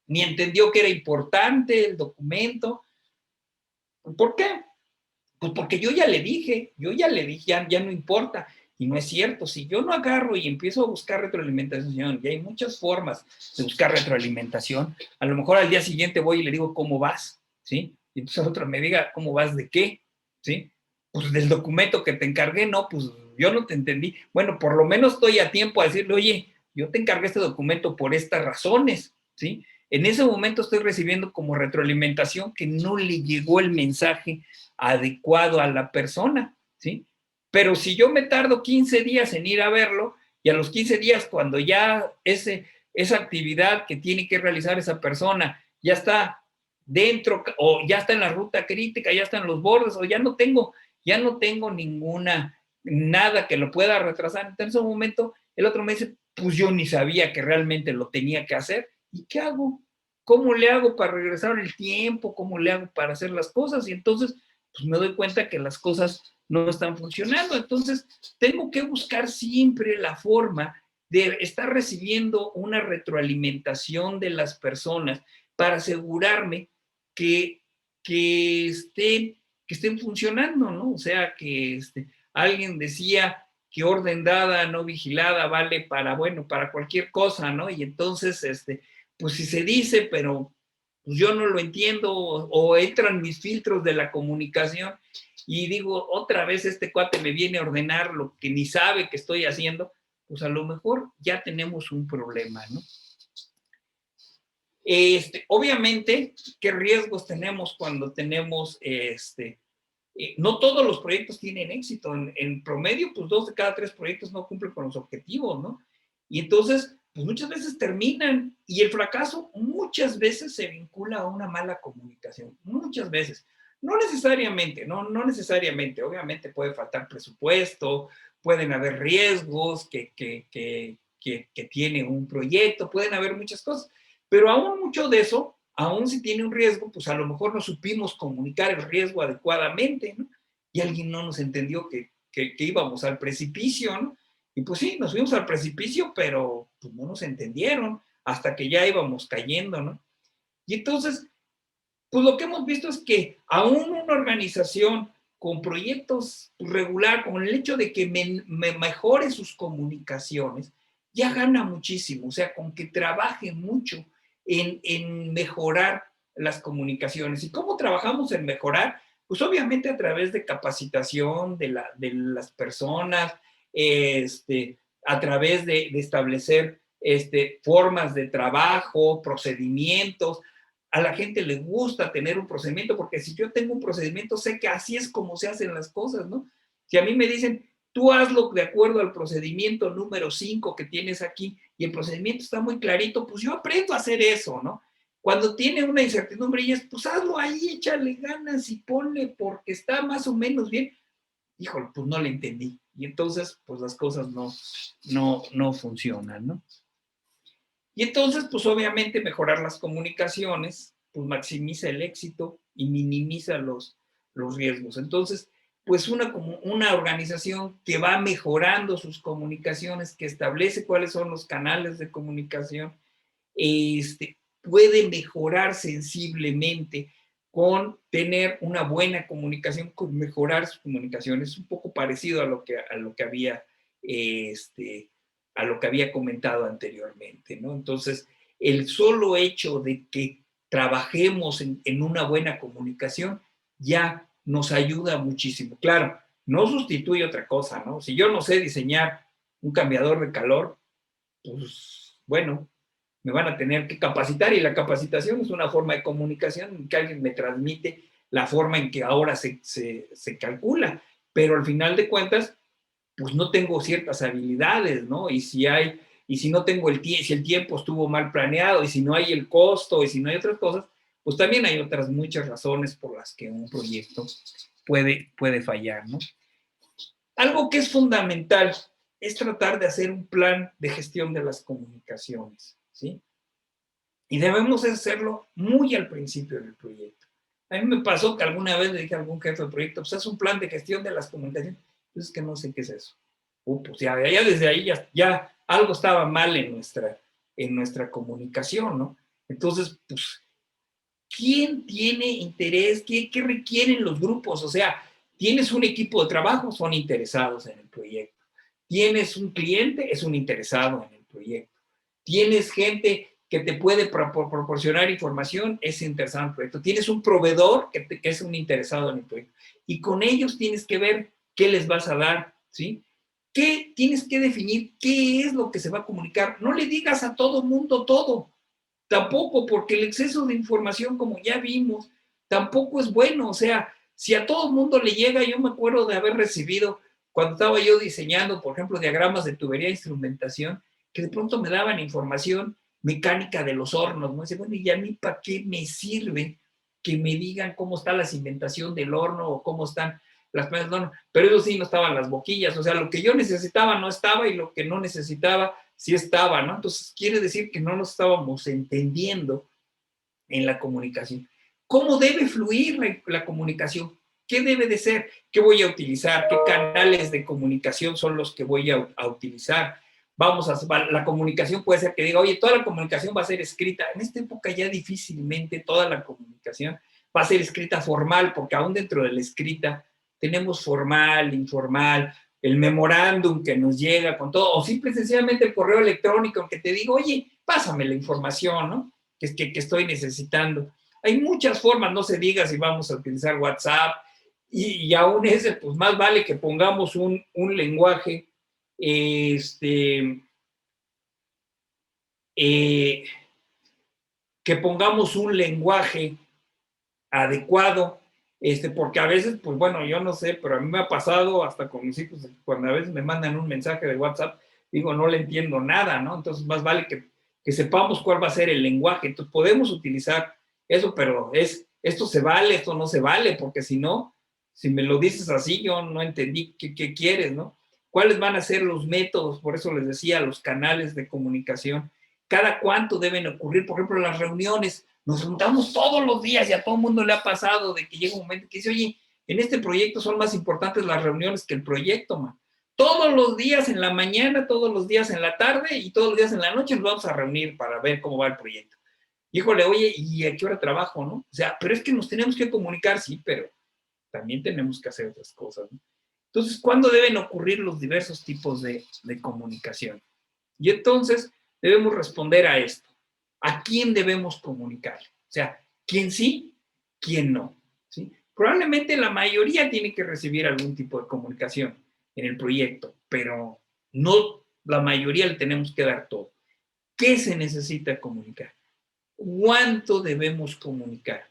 ni entendió que era importante el documento. ¿Por qué? Pues porque yo ya le dije, ya no importa. Y no es cierto, si yo no agarro y empiezo a buscar retroalimentación, y hay muchas formas de buscar retroalimentación, a lo mejor al día siguiente voy y le digo, ¿cómo vas? ¿Sí? Y entonces otro me diga, ¿cómo vas de qué? ¿Sí? Pues del documento que te encargué, no, pues yo no te entendí. Bueno, por lo menos estoy a tiempo a decirle, oye, yo te encargué este documento por estas razones, ¿sí? En ese momento estoy recibiendo como retroalimentación que no le llegó el mensaje adecuado a la persona, ¿sí? Pero si yo me tardo 15 días en ir a verlo, y a los 15 días, cuando ya esa actividad que tiene que realizar esa persona ya está dentro, o ya está en la ruta crítica, ya está en los bordes, o ya no tengo nada que lo pueda retrasar, en ese momento el otro me dice, pues yo ni sabía que realmente lo tenía que hacer, ¿y qué hago? ¿Cómo le hago para regresar el tiempo? ¿Cómo le hago para hacer las cosas? Y entonces pues me doy cuenta que las cosas no están funcionando. Entonces, tengo que buscar siempre la forma de estar recibiendo una retroalimentación de las personas para asegurarme que estén funcionando, ¿no? O sea, que alguien decía que orden dada, no vigilada, vale para cualquier cosa, ¿no? Y entonces, pues si se dice, pero pues yo no lo entiendo, o entran mis filtros de la comunicación y digo, otra vez este cuate me viene a ordenar lo que ni sabe que estoy haciendo, pues a lo mejor ya tenemos un problema, ¿no? Obviamente, ¿qué riesgos tenemos cuando tenemos, no todos los proyectos tienen éxito? En promedio, pues 2 de cada 3 proyectos no cumplen con los objetivos, ¿no? Y entonces, pues muchas veces terminan, y el fracaso muchas veces se vincula a una mala comunicación, muchas veces. No necesariamente, no necesariamente. Obviamente puede faltar presupuesto, pueden haber riesgos que tiene un proyecto, pueden haber muchas cosas. Pero aún mucho de eso, aún si tiene un riesgo, pues a lo mejor no supimos comunicar el riesgo adecuadamente, ¿no? Y alguien no nos entendió que íbamos al precipicio, ¿no? Y pues sí, nos fuimos al precipicio, pero pues no nos entendieron hasta que ya íbamos cayendo, ¿no? Y entonces, pues lo que hemos visto es que aún una organización con proyectos regular, con el hecho de que mejore sus comunicaciones, ya gana muchísimo. O sea, con que trabaje mucho en mejorar las comunicaciones. ¿Y cómo trabajamos en mejorar? Pues obviamente a través de capacitación de las personas, a través de establecer formas de trabajo, procedimientos. A la gente le gusta tener un procedimiento, porque si yo tengo un procedimiento, sé que así es como se hacen las cosas, ¿no? Si a mí me dicen, tú hazlo de acuerdo al procedimiento número 5 que tienes aquí, y el procedimiento está muy clarito, pues yo aprendo a hacer eso, ¿no? Cuando tiene una incertidumbre y es, pues hazlo ahí, échale ganas y ponle porque está más o menos bien. Híjole, pues no le entendí. Y entonces, pues las cosas no funcionan, ¿no? Y entonces, pues obviamente mejorar las comunicaciones, pues maximiza el éxito y minimiza los riesgos. Entonces, pues una organización que va mejorando sus comunicaciones, que establece cuáles son los canales de comunicación, puede mejorar sensiblemente con tener una buena comunicación, con mejorar sus comunicaciones. Es un poco parecido a lo que había a lo que había comentado anteriormente, ¿no? Entonces, el solo hecho de que trabajemos en una buena comunicación ya nos ayuda muchísimo. Claro, no sustituye otra cosa, ¿no? Si yo no sé diseñar un cambiador de calor, pues bueno, me van a tener que capacitar, y la capacitación es una forma de comunicación en que alguien me transmite la forma en que ahora se calcula, pero al final de cuentas, pues no tengo ciertas habilidades, ¿no? Y si no tengo si el tiempo estuvo mal planeado, y si no hay el costo, y si no hay otras cosas, pues también hay otras muchas razones por las que un proyecto puede fallar, ¿no? Algo que es fundamental es tratar de hacer un plan de gestión de las comunicaciones, ¿sí? Y debemos hacerlo muy al principio del proyecto. A mí me pasó que alguna vez le dije a algún jefe de proyecto, pues haz un plan de gestión de las comunicaciones. Pues es que no sé qué es eso. Pues ya desde ahí ya algo estaba mal en nuestra comunicación, ¿no? Entonces, pues, ¿quién tiene interés? ¿Qué requieren los grupos? O sea, ¿tienes un equipo de trabajo? Son interesados en el proyecto. ¿Tienes un cliente? Es un interesado en el proyecto. ¿Tienes gente que te puede proporcionar información? Es interesado en el proyecto. ¿Tienes un proveedor que es un interesado en el proyecto? Y con ellos tienes que ver qué les vas a dar, ¿sí? ¿Qué tienes que definir? ¿Qué es lo que se va a comunicar? No le digas a todo mundo todo. Tampoco, porque el exceso de información, como ya vimos, tampoco es bueno. O sea, si a todo el mundo le llega, yo me acuerdo de haber recibido, cuando estaba yo diseñando, por ejemplo, diagramas de tubería e instrumentación, que de pronto me daban información mecánica de los hornos, ¿no? Dice, bueno, ¿y a mí para qué me sirve que me digan cómo está la cimentación del horno o cómo están las planas del horno? Pero eso sí, no estaban las boquillas. O sea, lo que yo necesitaba no estaba, y lo que no necesitaba sí estaba, ¿no? Entonces, quiere decir que no nos estábamos entendiendo en la comunicación. ¿Cómo debe fluir la comunicación? ¿Qué debe de ser? ¿Qué voy a utilizar? ¿Qué canales de comunicación son los que voy a utilizar? La comunicación puede ser que diga, oye, toda la comunicación va a ser escrita. En esta época ya difícilmente toda la comunicación va a ser escrita formal, porque aún dentro de la escrita tenemos formal, informal, el memorándum que nos llega con todo, o simple y sencillamente el correo electrónico en que te digo, oye, pásame la información, ¿no? Que estoy necesitando. Hay muchas formas, no se diga si vamos a utilizar WhatsApp, y aún ese, pues más vale que pongamos un lenguaje que pongamos un lenguaje adecuado, porque a veces, pues bueno, yo no sé, pero a mí me ha pasado hasta con mis hijos, cuando a veces me mandan un mensaje de WhatsApp, digo, no le entiendo nada, ¿no? Entonces, más vale que sepamos cuál va a ser el lenguaje. Entonces, podemos utilizar eso, pero esto se vale, esto no se vale, porque si no, si me lo dices así, yo no entendí qué quieres, ¿no? ¿Cuáles van a ser los métodos? Por eso les decía, los canales de comunicación. ¿Cada cuánto deben ocurrir? Por ejemplo, las reuniones. Nos juntamos todos los días y a todo el mundo le ha pasado de que llega un momento que dice, oye, en este proyecto son más importantes las reuniones que el proyecto, man. Todos los días en la mañana, todos los días en la tarde y todos los días en la noche nos vamos a reunir para ver cómo va el proyecto. Híjole, oye, ¿y a qué hora trabajo, no? O sea, pero es que nos tenemos que comunicar, sí, pero también tenemos que hacer otras cosas, ¿no? Entonces, ¿cuándo deben ocurrir los diversos tipos de comunicación? Y entonces debemos responder a esto. ¿A quién debemos comunicar? O sea, ¿quién sí? ¿Quién no? ¿Sí? Probablemente la mayoría tiene que recibir algún tipo de comunicación en el proyecto, pero no la mayoría le tenemos que dar todo. ¿Qué se necesita comunicar? ¿Cuánto debemos comunicar?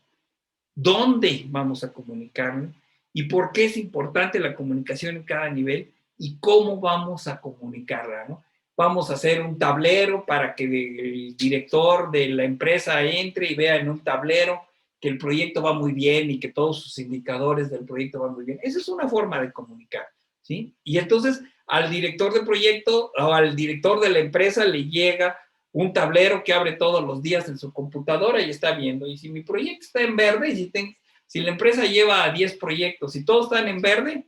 ¿Dónde vamos a comunicarnos? ¿Y por qué es importante la comunicación en cada nivel? ¿Y cómo vamos a comunicarla, no? Vamos a hacer un tablero para que el director de la empresa entre y vea en un tablero que el proyecto va muy bien y que todos sus indicadores del proyecto van muy bien. Esa es una forma de comunicar, ¿sí? Y entonces al director de proyecto o al director de la empresa le llega un tablero que abre todos los días en su computadora y está viendo. Y si mi proyecto está en verde, y si la empresa lleva 10 proyectos y todos están en verde,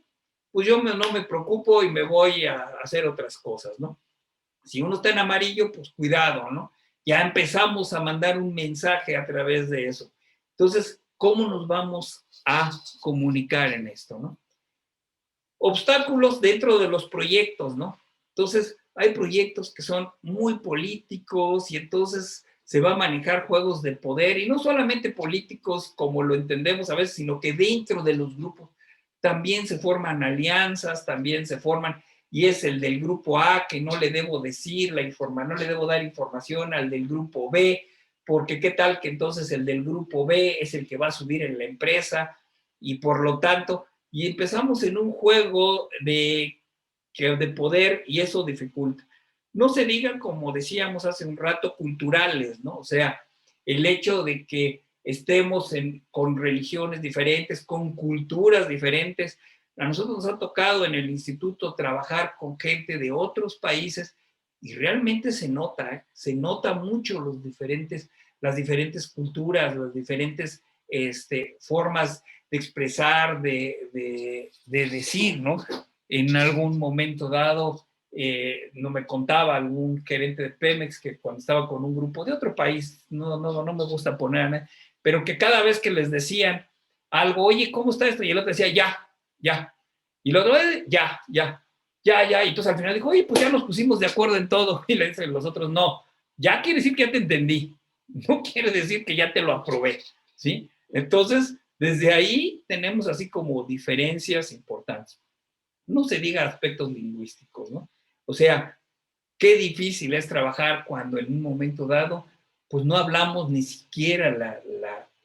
pues yo no me preocupo y me voy a hacer otras cosas, ¿no? Si uno está en amarillo, pues cuidado, ¿no? Ya empezamos a mandar un mensaje a través de eso. Entonces, ¿cómo nos vamos a comunicar en esto, no? Obstáculos dentro de los proyectos, ¿no? Entonces, hay proyectos que son muy políticos y entonces se va a manejar juegos de poder, y no solamente políticos como lo entendemos a veces, sino que dentro de los grupos también se forman alianzas, también se forman, y es el del grupo A que no le debo decir no le debo dar información al del grupo B, porque qué tal que entonces el del grupo B es el que va a subir en la empresa, y por lo tanto, y empezamos en un juego de poder, y eso dificulta. No se diga, como decíamos hace un rato, culturales, ¿no? O sea, el hecho de que estemos con religiones diferentes, con culturas diferentes. A nosotros nos ha tocado en el instituto trabajar con gente de otros países y realmente se nota mucho las diferentes culturas, las diferentes formas de expresar, de decir, ¿no? En algún momento dado, no me contaba algún gerente de Pemex que cuando estaba con un grupo de otro país, no me gusta ponerme, pero que cada vez que les decían algo, oye, ¿cómo está esto? Y el otro decía, ya. Y el otro, ya. Y entonces al final dijo, oye, pues ya nos pusimos de acuerdo en todo. Y le dicen los otros, no, ya quiere decir que ya te entendí. No quiere decir que ya te lo aprobé, ¿sí? Entonces, desde ahí tenemos así como diferencias importantes. No se diga aspectos lingüísticos, ¿no? O sea, qué difícil es trabajar cuando en un momento dado, pues no hablamos ni siquiera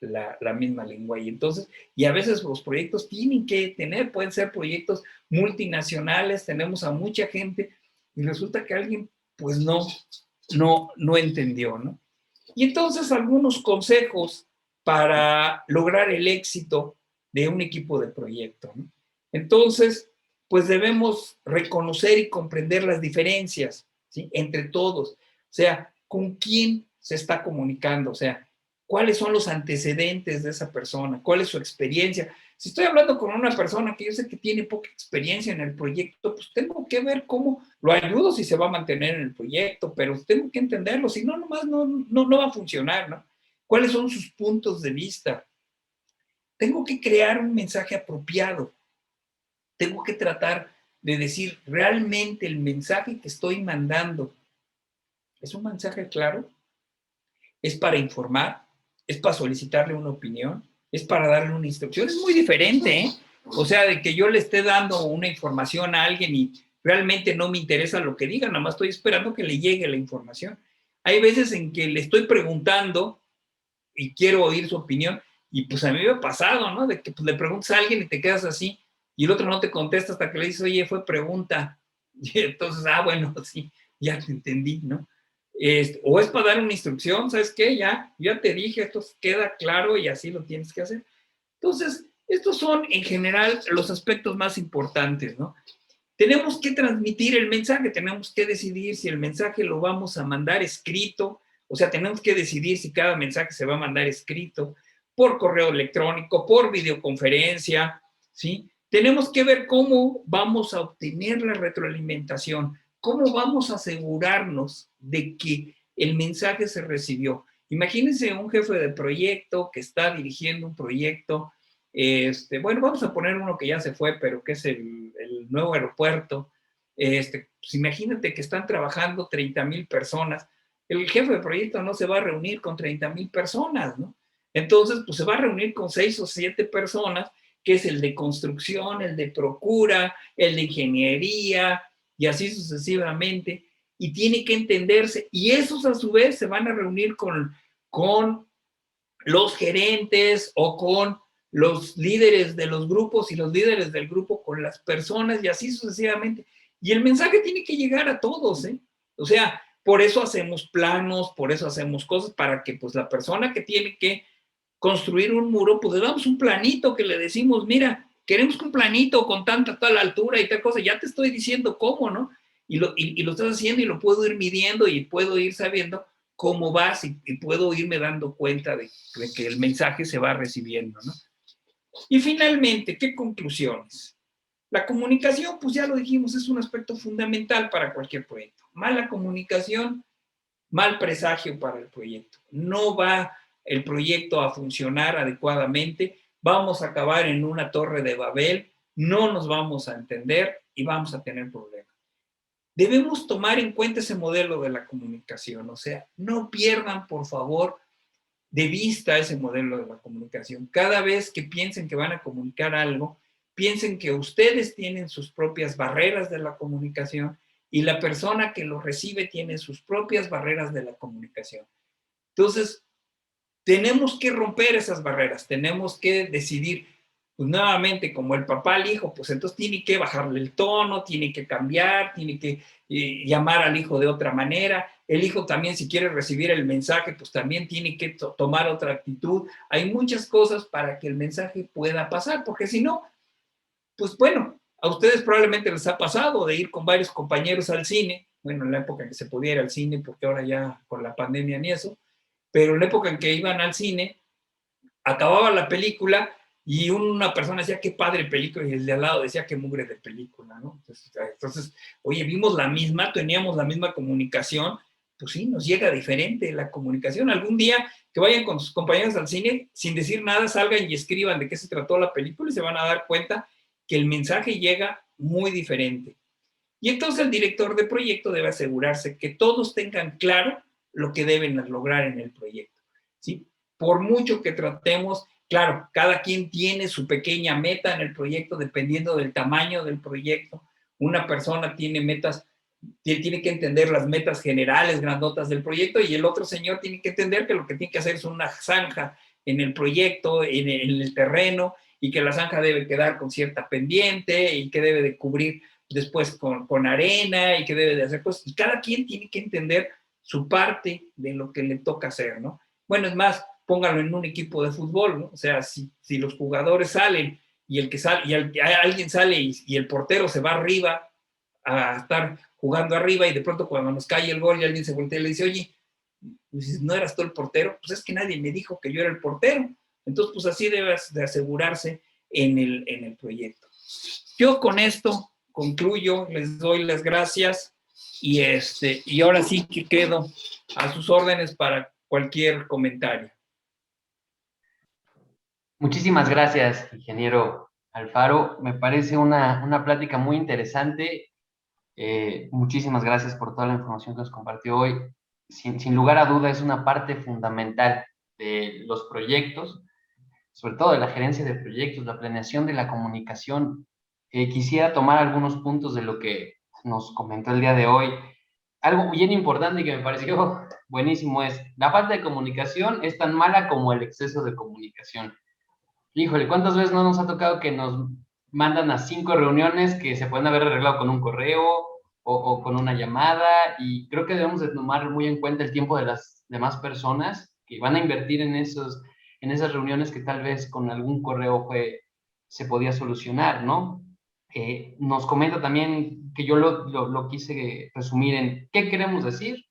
la misma lengua. Y entonces, y a veces los proyectos tienen que pueden ser proyectos multinacionales, tenemos a mucha gente y resulta que alguien, pues no entendió, ¿no? Y entonces algunos consejos para lograr el éxito de un equipo de proyecto, ¿no? Entonces, pues debemos reconocer y comprender las diferencias, ¿sí? Entre todos. O sea, ¿con quién se está comunicando? O sea, ¿cuáles son los antecedentes de esa persona? ¿Cuál es su experiencia? Si estoy hablando con una persona que yo sé que tiene poca experiencia en el proyecto, pues tengo que ver cómo lo ayudo si se va a mantener en el proyecto, pero tengo que entenderlo, si no, nomás no va a funcionar, ¿no? ¿Cuáles son sus puntos de vista? Tengo que crear un mensaje apropiado. Tengo que tratar de decir realmente el mensaje que estoy mandando. ¿Es un mensaje claro? ¿Es para informar? ¿Es para solicitarle una opinión? ¿Es para darle una instrucción? Es muy diferente, ¿eh? O sea, de que yo le esté dando una información a alguien y realmente no me interesa lo que diga, nada más estoy esperando que le llegue la información. Hay veces en que le estoy preguntando y quiero oír su opinión, y pues a mí me ha pasado, ¿no? De que pues, le preguntas a alguien y te quedas así, y el otro no te contesta hasta que le dices, oye, fue pregunta. Y entonces, bueno, sí, ya te entendí, ¿no? O es para dar una instrucción, ¿sabes qué? Ya te dije, esto queda claro y así lo tienes que hacer. Entonces, estos son en general los aspectos más importantes, ¿no? Tenemos que transmitir el mensaje, tenemos que decidir si el mensaje lo vamos a mandar escrito, o sea, tenemos que decidir si cada mensaje se va a mandar escrito, por correo electrónico, por videoconferencia, ¿sí? Tenemos que ver cómo vamos a obtener la retroalimentación, cómo vamos a asegurarnos de que el mensaje se recibió. Imagínense un jefe de proyecto que está dirigiendo un proyecto. Bueno, vamos a poner uno que ya se fue, pero que es el nuevo aeropuerto. Pues imagínate que están trabajando 30,000 personas. El jefe de proyecto no se va a reunir con 30,000 personas, ¿no? Entonces, pues se va a reunir con 6 o 7 personas, que es el de construcción, el de procura, el de ingeniería, y así sucesivamente, y tiene que entenderse. Y esos a su vez se van a reunir con los gerentes o con los líderes de los grupos y los líderes del grupo con las personas y así sucesivamente. Y el mensaje tiene que llegar a todos, ¿eh? O sea, por eso hacemos planos, por eso hacemos cosas, para que pues la persona que tiene que construir un muro, pues le damos un planito que le decimos, mira, queremos un planito con tanta tal altura y tal cosa, ya te estoy diciendo cómo, ¿no? Y lo estás haciendo y lo puedo ir midiendo y puedo ir sabiendo cómo vas y puedo irme dando cuenta de que el mensaje se va recibiendo, ¿no? Y finalmente, ¿qué conclusiones? La comunicación, pues ya lo dijimos, es un aspecto fundamental para cualquier proyecto. Mala comunicación, mal presagio para el proyecto. No va el proyecto a funcionar adecuadamente, vamos a acabar en una torre de Babel, no nos vamos a entender y vamos a tener problemas. Debemos tomar en cuenta ese modelo de la comunicación, o sea, no pierdan, por favor, de vista ese modelo de la comunicación. Cada vez que piensen que van a comunicar algo, piensen que ustedes tienen sus propias barreras de la comunicación y la persona que lo recibe tiene sus propias barreras de la comunicación. Entonces, tenemos que romper esas barreras, tenemos que decidir, pues nuevamente, como el papá al hijo, pues entonces tiene que bajarle el tono, tiene que cambiar, tiene que llamar al hijo de otra manera. El hijo también, si quiere recibir el mensaje, pues también tiene que tomar otra actitud. Hay muchas cosas para que el mensaje pueda pasar, porque si no, pues bueno, a ustedes probablemente les ha pasado de ir con varios compañeros al cine, bueno, en la época en que se podía ir al cine, porque ahora ya con la pandemia ni eso, pero en la época en que iban al cine, acababa la película y una persona decía, qué padre película, y el de al lado decía, qué mugre de película, ¿no? Entonces, oye, vimos la misma, teníamos la misma comunicación, pues sí, nos llega diferente la comunicación. Algún día que vayan con sus compañeros al cine, sin decir nada, salgan y escriban de qué se trató la película y se van a dar cuenta que el mensaje llega muy diferente. Y entonces el director de proyecto debe asegurarse que todos tengan claro lo que deben lograr en el proyecto, ¿sí? Por mucho que tratemos, claro, cada quien tiene su pequeña meta en el proyecto dependiendo del tamaño del proyecto. Una persona tiene metas, tiene que entender las metas generales, grandotas del proyecto, y el otro señor tiene que entender que lo que tiene que hacer es una zanja en el proyecto, en el terreno, y que la zanja debe quedar con cierta pendiente y que debe de cubrir después con arena y que debe de hacer cosas. Y cada quien tiene que entender su parte de lo que le toca hacer, ¿no? Bueno, es más, pónganlo en un equipo de fútbol, ¿no? O sea, si los jugadores salen y el que sale, y alguien sale y el portero se va arriba a estar jugando arriba y de pronto cuando nos cae el gol y alguien se voltea y le dice, oye, pues, ¿no eras tú el portero? Pues es que nadie me dijo que yo era el portero. Entonces, pues así debes de asegurarse en el proyecto. Yo con esto concluyo, les doy las gracias y ahora sí que quedo a sus órdenes para cualquier comentario. Muchísimas gracias, ingeniero Alfaro. Me parece una plática muy interesante. Muchísimas gracias por toda la información que nos compartió hoy. Sin lugar a duda, es una parte fundamental de los proyectos, sobre todo de la gerencia de proyectos, la planeación de la comunicación. Quisiera tomar algunos puntos de lo que nos comentó el día de hoy, algo bien importante y que me pareció buenísimo es, la falta de comunicación es tan mala como el exceso de comunicación. Híjole, ¿cuántas veces no nos ha tocado que nos mandan a 5 reuniones que se pueden haber arreglado con un correo o con una llamada? Y creo que debemos de tomar muy en cuenta el tiempo de las demás personas que van a invertir en esas reuniones que tal vez con algún correo se podía solucionar, ¿no? Nos comenta también que yo lo quise resumir en qué queremos decir,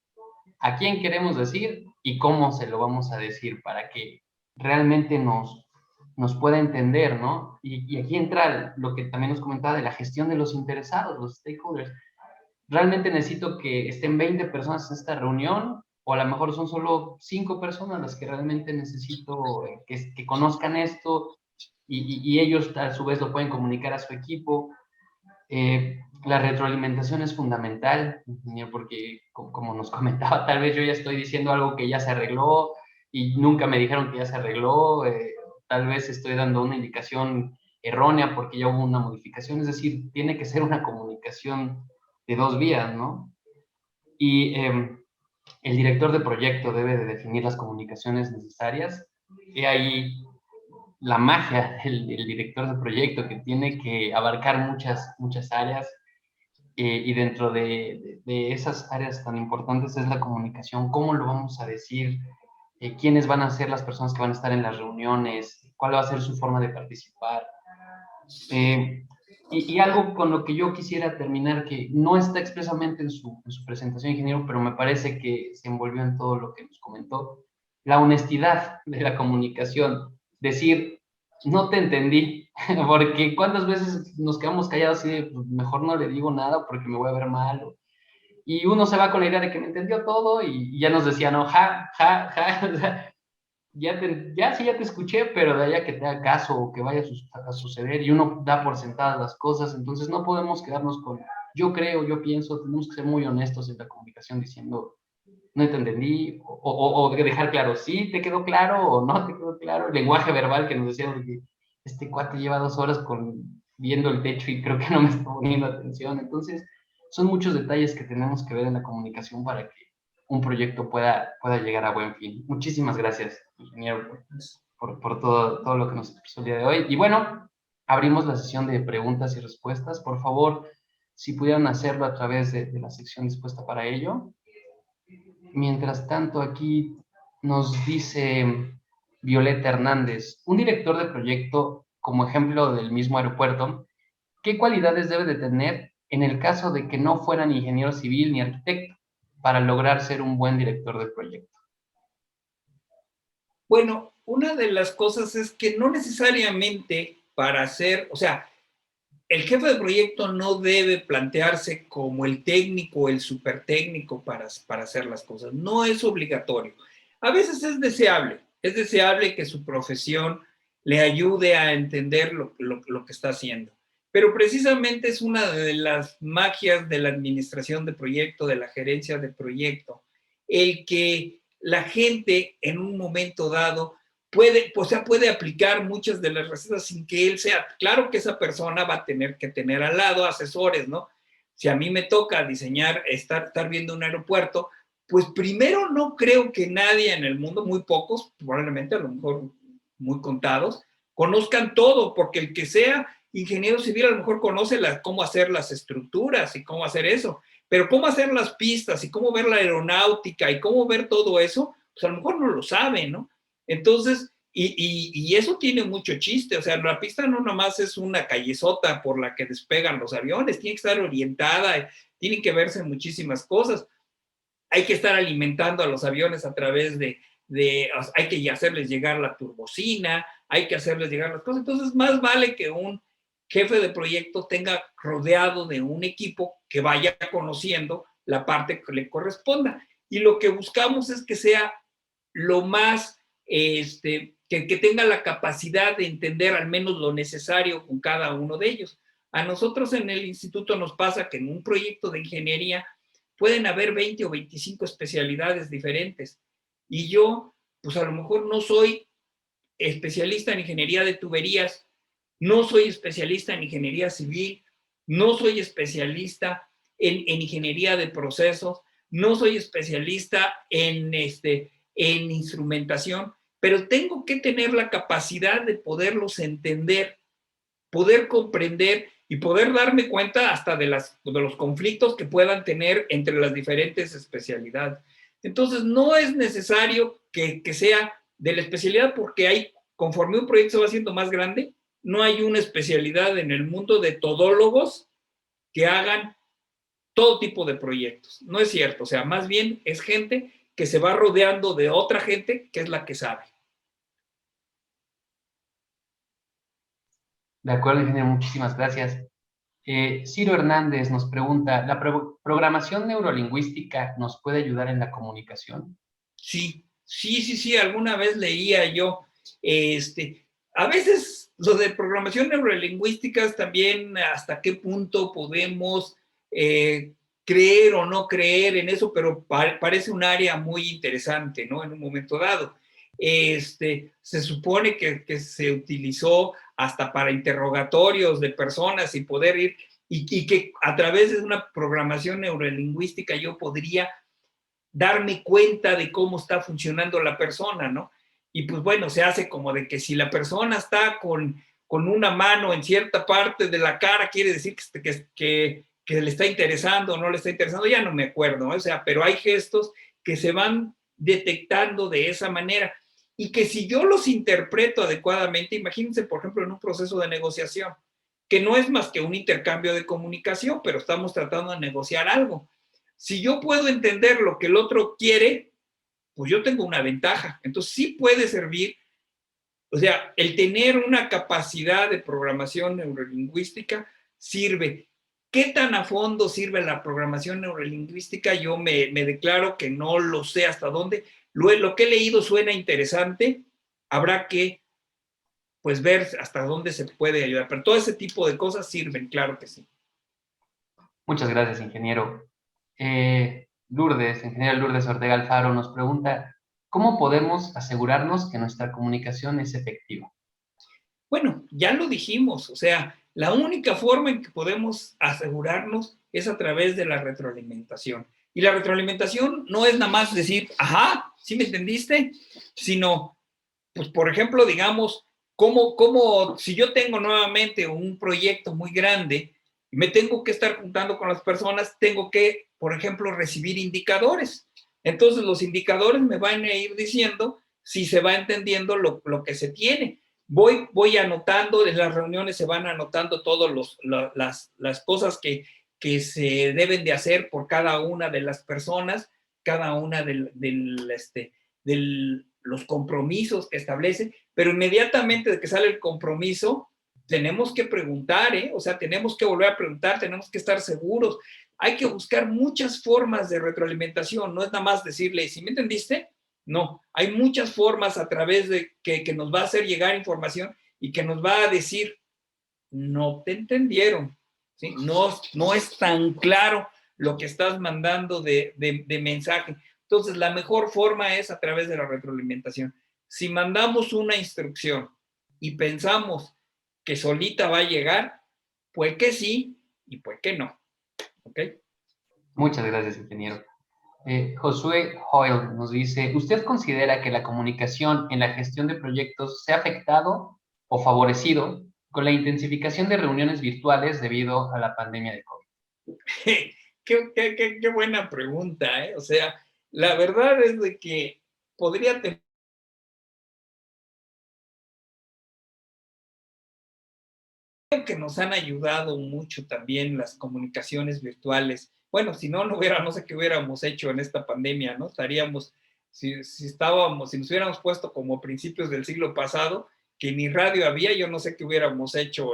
a quién queremos decir y cómo se lo vamos a decir para que realmente nos pueda entender, ¿no? Y aquí entra lo que también nos comentaba de la gestión de los interesados, los stakeholders. Realmente necesito que estén 20 personas en esta reunión, o a lo mejor son solo 5 personas las que realmente necesito que conozcan esto y ellos a su vez lo pueden comunicar a su equipo. La retroalimentación es fundamental, ingeniero, porque como nos comentaba, tal vez yo ya estoy diciendo algo que ya se arregló y nunca me dijeron que ya se arregló, tal vez estoy dando una indicación errónea porque ya hubo una modificación, es decir, tiene que ser una comunicación de 2 vías, ¿no? Y el director de proyecto debe de definir las comunicaciones necesarias, y ahí la magia del director de proyecto que tiene que abarcar muchas áreas, y dentro de esas áreas tan importantes es la comunicación, cómo lo vamos a decir, quiénes van a ser las personas que van a estar en las reuniones, cuál va a ser su forma de participar. Y algo con lo que yo quisiera terminar, que no está expresamente en su presentación, ingeniero, pero me parece que se envolvió en todo lo que nos comentó, la honestidad de la comunicación. Decir, no te entendí, porque cuántas veces nos quedamos callados y de, pues, mejor no le digo nada porque me voy a ver mal. Y uno se va con la idea de que me entendió todo y ya nos decía, no, ja, ja, ja, o sea, sí, ya te escuché, pero de allá que te haga caso o que vaya a suceder, y uno da por sentadas las cosas, entonces no podemos quedarnos con yo creo, yo pienso, tenemos que ser muy honestos en la comunicación diciendo no te entendí, o dejar claro, sí, te quedó claro o no te quedó claro, el lenguaje verbal que nos decíamos que este cuate lleva 2 horas viendo el techo y creo que no me está poniendo atención, entonces son muchos detalles que tenemos que ver en la comunicación para que un proyecto pueda llegar a buen fin. Muchísimas gracias, ingeniero, por todo lo que nos expresó el día de hoy. Y bueno, abrimos la sesión de preguntas y respuestas. Por favor, si pudieran hacerlo a través de la sección dispuesta para ello. Mientras tanto, aquí nos dice Violeta Hernández, un director de proyecto, como ejemplo del mismo aeropuerto, ¿qué cualidades debe de tener en el caso de que no fueran ingeniero civil ni arquitecto para lograr ser un buen director de proyecto? Bueno, una de las cosas es que no necesariamente para ser, o sea, el jefe de proyecto no debe plantearse como el técnico, el súper técnico para hacer las cosas. No es obligatorio. A veces es deseable que su profesión le ayude a entender lo que está haciendo. Pero precisamente es una de las magias de la administración de proyecto, de la gerencia de proyecto, el que la gente en un momento dado puede aplicar muchas de las recetas sin que él sea. Claro que esa persona va a tener que tener al lado asesores, ¿no? Si a mí me toca diseñar, estar viendo un aeropuerto, pues primero no creo que nadie en el mundo, muy pocos, probablemente a lo mejor muy contados, conozcan todo, porque el que sea ingeniero civil a lo mejor conoce cómo hacer las estructuras y cómo hacer eso, pero cómo hacer las pistas y cómo ver la aeronáutica y cómo ver todo eso, pues a lo mejor no lo sabe, ¿no? Entonces, y eso tiene mucho chiste, o sea, la pista no nomás es una callezota por la que despegan los aviones, tiene que estar orientada, tienen que verse muchísimas cosas. Hay que estar alimentando a los aviones a través hay que hacerles llegar la turbocina, hay que hacerles llegar las cosas. Entonces, más vale que un jefe de proyecto tenga rodeado de un equipo que vaya conociendo la parte que le corresponda. Y lo que buscamos es que sea lo más, que tenga la capacidad de entender al menos lo necesario con cada uno de ellos. A nosotros en el instituto nos pasa que en un proyecto de ingeniería pueden haber 20 o 25 especialidades diferentes. Y yo, pues a lo mejor no soy especialista en ingeniería de tuberías, no soy especialista en ingeniería civil, no soy especialista en ingeniería de procesos, no soy especialista en instrumentación, pero tengo que tener la capacidad de poderlos entender, poder comprender y poder darme cuenta hasta de los conflictos que puedan tener entre las diferentes especialidades. Entonces, no es necesario que sea de la especialidad, porque conforme un proyecto se va haciendo más grande, no hay una especialidad en el mundo de todólogos que hagan todo tipo de proyectos. No es cierto, o sea, más bien es gente que se va rodeando de otra gente que es la que sabe. De acuerdo, ingeniero, muchísimas gracias. Ciro Hernández nos pregunta, ¿la programación neurolingüística nos puede ayudar en la comunicación? Sí, alguna vez leía yo, a veces lo de programación neurolingüística también hasta qué punto podemos creer o no creer en eso, pero parece un área muy interesante, ¿no? En un momento dado. Se supone que se utilizó hasta para interrogatorios de personas y poder ir, y que a través de una programación neurolingüística yo podría darme cuenta de cómo está funcionando la persona, ¿no? Y pues bueno, se hace como de que si la persona está con una mano en cierta parte de la cara, quiere decir que le está interesando o no le está interesando, ya no me acuerdo, ¿no? O sea, pero hay gestos que se van detectando de esa manera y que si yo los interpreto adecuadamente, imagínense, por ejemplo, en un proceso de negociación, que no es más que un intercambio de comunicación, pero estamos tratando de negociar algo. Si yo puedo entender lo que el otro quiere, pues yo tengo una ventaja. Entonces sí puede servir, o sea, el tener una capacidad de programación neurolingüística sirve. ¿Qué tan a fondo sirve la programación neurolingüística? Yo me declaro que no lo sé hasta dónde. Lo que he leído suena interesante. Habrá que pues ver hasta dónde se puede ayudar. Pero todo ese tipo de cosas sirven, claro que sí. Muchas gracias, ingeniero. Ingeniera Lourdes Ortega Alfaro nos pregunta, ¿cómo podemos asegurarnos que nuestra comunicación es efectiva? Bueno, ya lo dijimos, o sea, la única forma en que podemos asegurarnos es a través de la retroalimentación. Y la retroalimentación no es nada más decir, ajá, ¿sí me entendiste? Sino, pues, por ejemplo, digamos, si yo tengo nuevamente un proyecto muy grande, me tengo que estar juntando con las personas, tengo que, por ejemplo, recibir indicadores. Entonces, los indicadores me van a ir diciendo si se va entendiendo lo que se tiene. Voy anotando, en las reuniones se van anotando todas las cosas que se deben de hacer por cada una de las personas, cada una de los compromisos que establecen, pero inmediatamente de que sale el compromiso, tenemos que preguntar, o sea, tenemos que volver a preguntar, tenemos que estar seguros. Hay que buscar muchas formas de retroalimentación, no es nada más decirle, ¿sí me entendiste? No, hay muchas formas a través de que nos va a hacer llegar información y que nos va a decir, no te entendieron, ¿sí? No es tan claro lo que estás mandando de mensaje. Entonces, la mejor forma es a través de la retroalimentación. Si mandamos una instrucción y pensamos que solita va a llegar, pues que sí y pues que no. ¿Ok? Muchas gracias, ingeniero. Josué Hoyle nos dice, ¿usted considera que la comunicación en la gestión de proyectos se ha afectado o favorecido con la intensificación de reuniones virtuales debido a la pandemia de COVID? Qué buena pregunta, ¿eh? O sea, la verdad es de que podría tener que nos han ayudado mucho también las comunicaciones virtuales. Bueno, si no, no sé qué hubiéramos hecho en esta pandemia, ¿no? Estaríamos, si nos hubiéramos puesto como a principios del siglo pasado, que ni radio había, yo no sé qué hubiéramos hecho,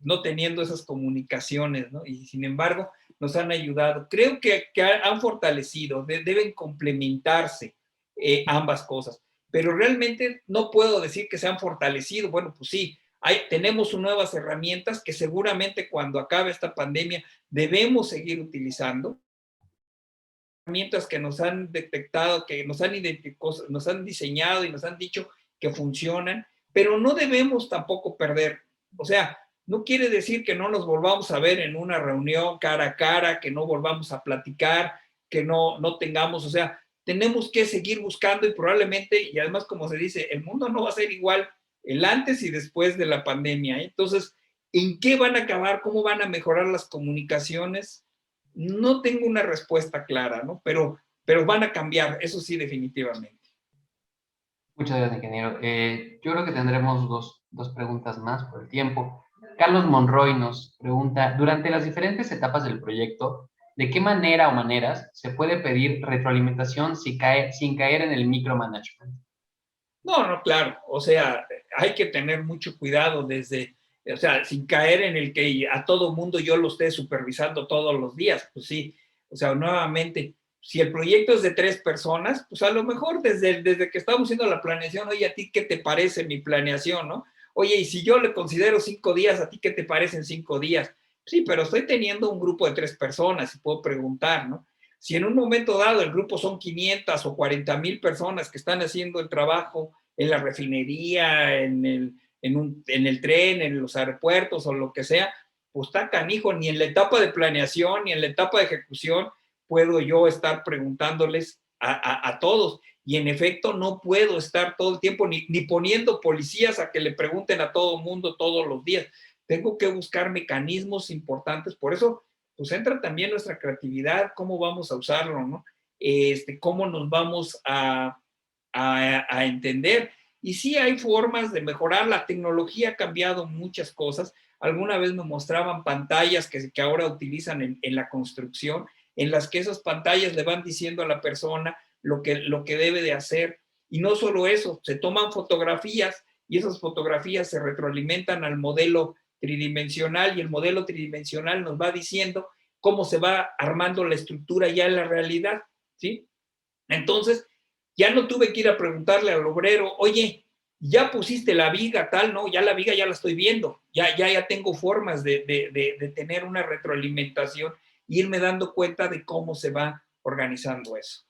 no teniendo esas comunicaciones, ¿no? Y sin embargo, nos han ayudado. Creo que han fortalecido, deben complementarse ambas cosas, pero realmente no puedo decir que se han fortalecido. Bueno, pues sí, tenemos nuevas herramientas que seguramente cuando acabe esta pandemia debemos seguir utilizando. Herramientas que nos han detectado, que nos han diseñado y nos han dicho que funcionan, pero no debemos tampoco perder. O sea, No quiere decir que no nos volvamos a ver en una reunión cara a cara, que no volvamos a platicar, que no tengamos, o sea, tenemos que seguir buscando y probablemente, y además como se dice, el mundo no va a ser igual el antes y después de la pandemia. Entonces, ¿en qué van a acabar? ¿Cómo van a mejorar las comunicaciones? No tengo una respuesta clara, ¿no? Pero van a cambiar, eso sí, definitivamente. Muchas gracias, ingeniero. Yo creo que tendremos dos preguntas más por el tiempo. Carlos Monroy nos pregunta, durante las diferentes etapas del proyecto, ¿de qué manera o maneras se puede pedir retroalimentación sin caer en el micromanagement? No, claro. O sea, hay que tener mucho cuidado o sea, sin caer en el que a todo mundo yo lo esté supervisando todos los días. Pues sí, o sea, nuevamente, si el proyecto es de 3 personas, pues a lo mejor desde que estamos haciendo la planeación, oye, ¿a ti qué te parece mi planeación, no? Oye, y si yo le considero 5 días, ¿a ti qué te parecen 5 días? Sí, pero estoy teniendo un grupo de 3 personas y puedo preguntar, ¿no? Si en un momento dado el grupo son 500 o 40,000 personas que están haciendo el trabajo en la refinería, en el tren, en los aeropuertos o lo que sea, pues está canijo, ni en la etapa de planeación, ni en la etapa de ejecución puedo yo estar preguntándoles a todos. Y en efecto no puedo estar todo el tiempo ni poniendo policías a que le pregunten a todo el mundo todos los días. Tengo que buscar mecanismos importantes, por eso pues entra también nuestra creatividad, cómo vamos a usarlo, ¿no? Cómo nos vamos a entender. Y sí hay formas de mejorar, la tecnología ha cambiado muchas cosas. Alguna vez me mostraban pantallas que ahora utilizan en la construcción, en las que esas pantallas le van diciendo a la persona lo que debe de hacer. Y no solo eso, se toman fotografías y esas fotografías se retroalimentan al modelo tridimensional y el modelo tridimensional nos va diciendo cómo se va armando la estructura ya en la realidad, ¿sí? Entonces, ya no tuve que ir a preguntarle al obrero, oye, ya pusiste la viga tal, no, ya la viga ya la estoy viendo, ya tengo formas de tener una retroalimentación e irme dando cuenta de cómo se va organizando eso.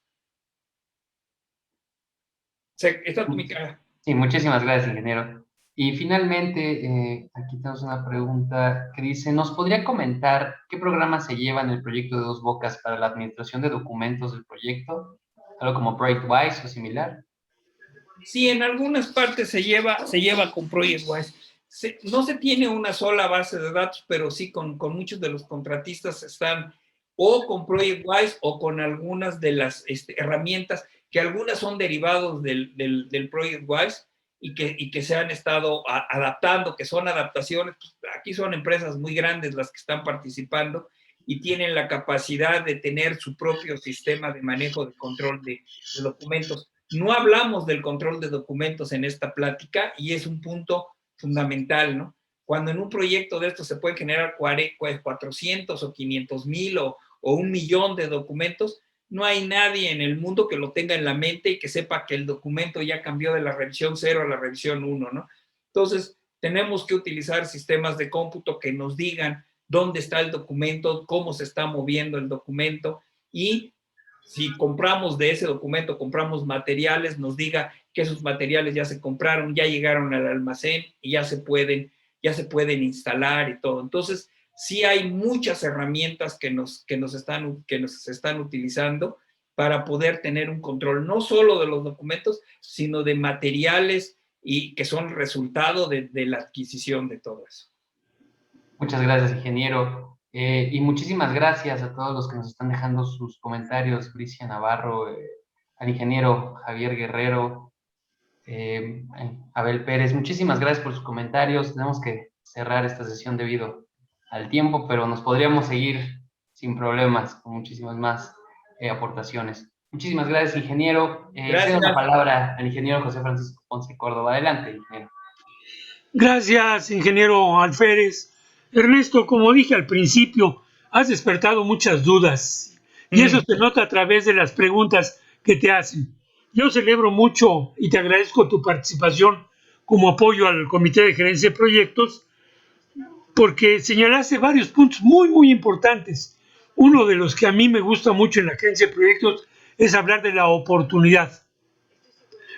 Esta es mi cara. Sí, muchísimas gracias, ingeniero. Y finalmente, aquí tenemos una pregunta que dice, ¿nos podría comentar qué programa se lleva en el proyecto de Dos Bocas para la administración de documentos del proyecto? ¿Algo como ProjectWise o similar? Sí, en algunas partes se lleva con ProjectWise. No se tiene una sola base de datos, pero sí con muchos de los contratistas están o con ProjectWise o con algunas de las herramientas, que algunas son derivados del ProjectWise y que se han estado adaptando, que son adaptaciones. Aquí son empresas muy grandes las que están participando y tienen la capacidad de tener su propio sistema de manejo de control de documentos. No hablamos del control de documentos en esta plática y es un punto fundamental, ¿no? Cuando en un proyecto de estos se pueden generar 400 o 500,000 o 1,000,000 de documentos, no hay nadie en el mundo que lo tenga en la mente y que sepa que el documento ya cambió de la revisión 0 a la revisión 1, ¿no? Entonces, tenemos que utilizar sistemas de cómputo que nos digan dónde está el documento, cómo se está moviendo el documento y si compramos de ese documento, compramos materiales, nos diga que esos materiales ya se compraron, ya llegaron al almacén y ya se pueden instalar y todo. Entonces, sí hay muchas herramientas que nos están utilizando para poder tener un control no solo de los documentos, sino de materiales y que son resultado de la adquisición de todo eso. Muchas gracias, ingeniero. Y muchísimas gracias a todos los que nos están dejando sus comentarios, Bricia Navarro, al ingeniero Javier Guerrero, Abel Pérez. Muchísimas gracias por sus comentarios. Tenemos que cerrar esta sesión debido al tiempo, pero nos podríamos seguir sin problemas con muchísimas más aportaciones. Muchísimas gracias, ingeniero. Cedo la palabra al ingeniero José Francisco Ponce Córdoba. Adelante, ingeniero. Gracias, ingeniero Alférez. Ernesto, como dije al principio, has despertado muchas dudas y eso se nota a través de las preguntas que te hacen. Yo celebro mucho y te agradezco tu participación como apoyo al Comité de Gerencia de Proyectos porque señalaste varios puntos muy, muy importantes. Uno de los que a mí me gusta mucho en la Gerencia de Proyectos es hablar de la oportunidad.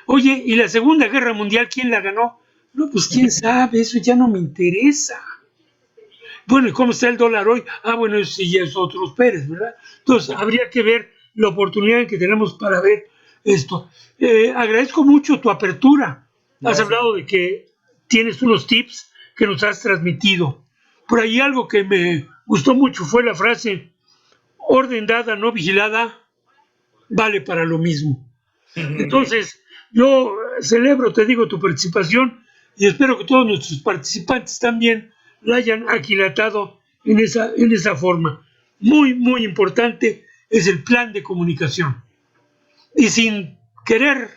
Oye, ¿y la Segunda Guerra Mundial quién la ganó? No, pues quién sabe, eso ya no me interesa. Bueno, ¿y cómo está el dólar hoy? Ah, bueno, eso sí ya es otros Pérez, ¿verdad? Entonces, habría que ver la oportunidad que tenemos para ver esto. Agradezco mucho tu apertura. Has Gracias. hablado de que tienes unos tips que nos has transmitido. Por ahí algo que me gustó mucho fue la frase, orden dada, no vigilada, vale para lo mismo. Entonces, yo celebro, te digo, tu participación y espero que todos nuestros participantes también la hayan aquilatado en esa forma. Muy, muy importante es el plan de comunicación. Y sin querer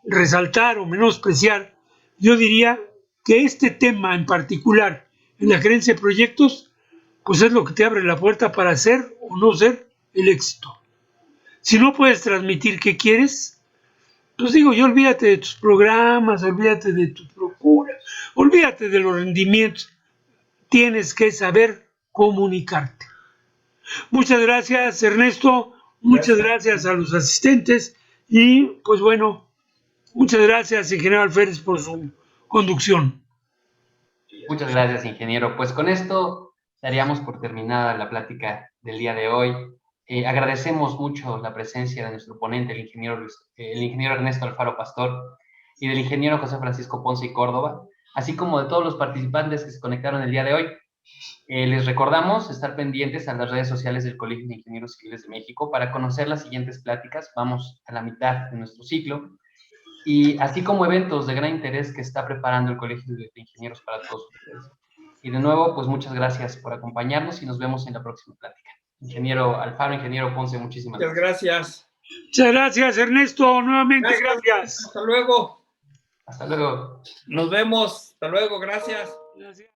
resaltar o menospreciar, yo diría que este tema en particular, en la gerencia de proyectos, pues es lo que te abre la puerta para ser o no ser el éxito. Si no puedes transmitir qué quieres, pues digo, yo olvídate de tus programas, olvídate de tus procuras, olvídate de los rendimientos. Tienes que saber comunicarte. Muchas gracias, Ernesto. Muchas gracias a los asistentes. Y pues bueno, muchas gracias, ingeniero Alférez, por su conducción. Muchas gracias, ingeniero. Pues con esto daríamos por terminada la plática del día de hoy. Agradecemos mucho la presencia de nuestro ponente, el ingeniero Ernesto Alfaro Pastor, y del ingeniero José Francisco Ponce y Córdoba, así como de todos los participantes que se conectaron el día de hoy. Les recordamos estar pendientes a las redes sociales del Colegio de Ingenieros Civiles de México para conocer las siguientes pláticas. Vamos a la mitad de nuestro ciclo. Y así como eventos de gran interés que está preparando el Colegio de Ingenieros para todos ustedes. Y de nuevo, pues muchas gracias por acompañarnos y nos vemos en la próxima plática. Ingeniero Alfaro, ingeniero Ponce, muchísimas gracias. Muchas gracias. Muchas gracias, Ernesto. Nuevamente, gracias. Hasta luego. Hasta luego. Nos vemos. Hasta luego. Gracias. Gracias.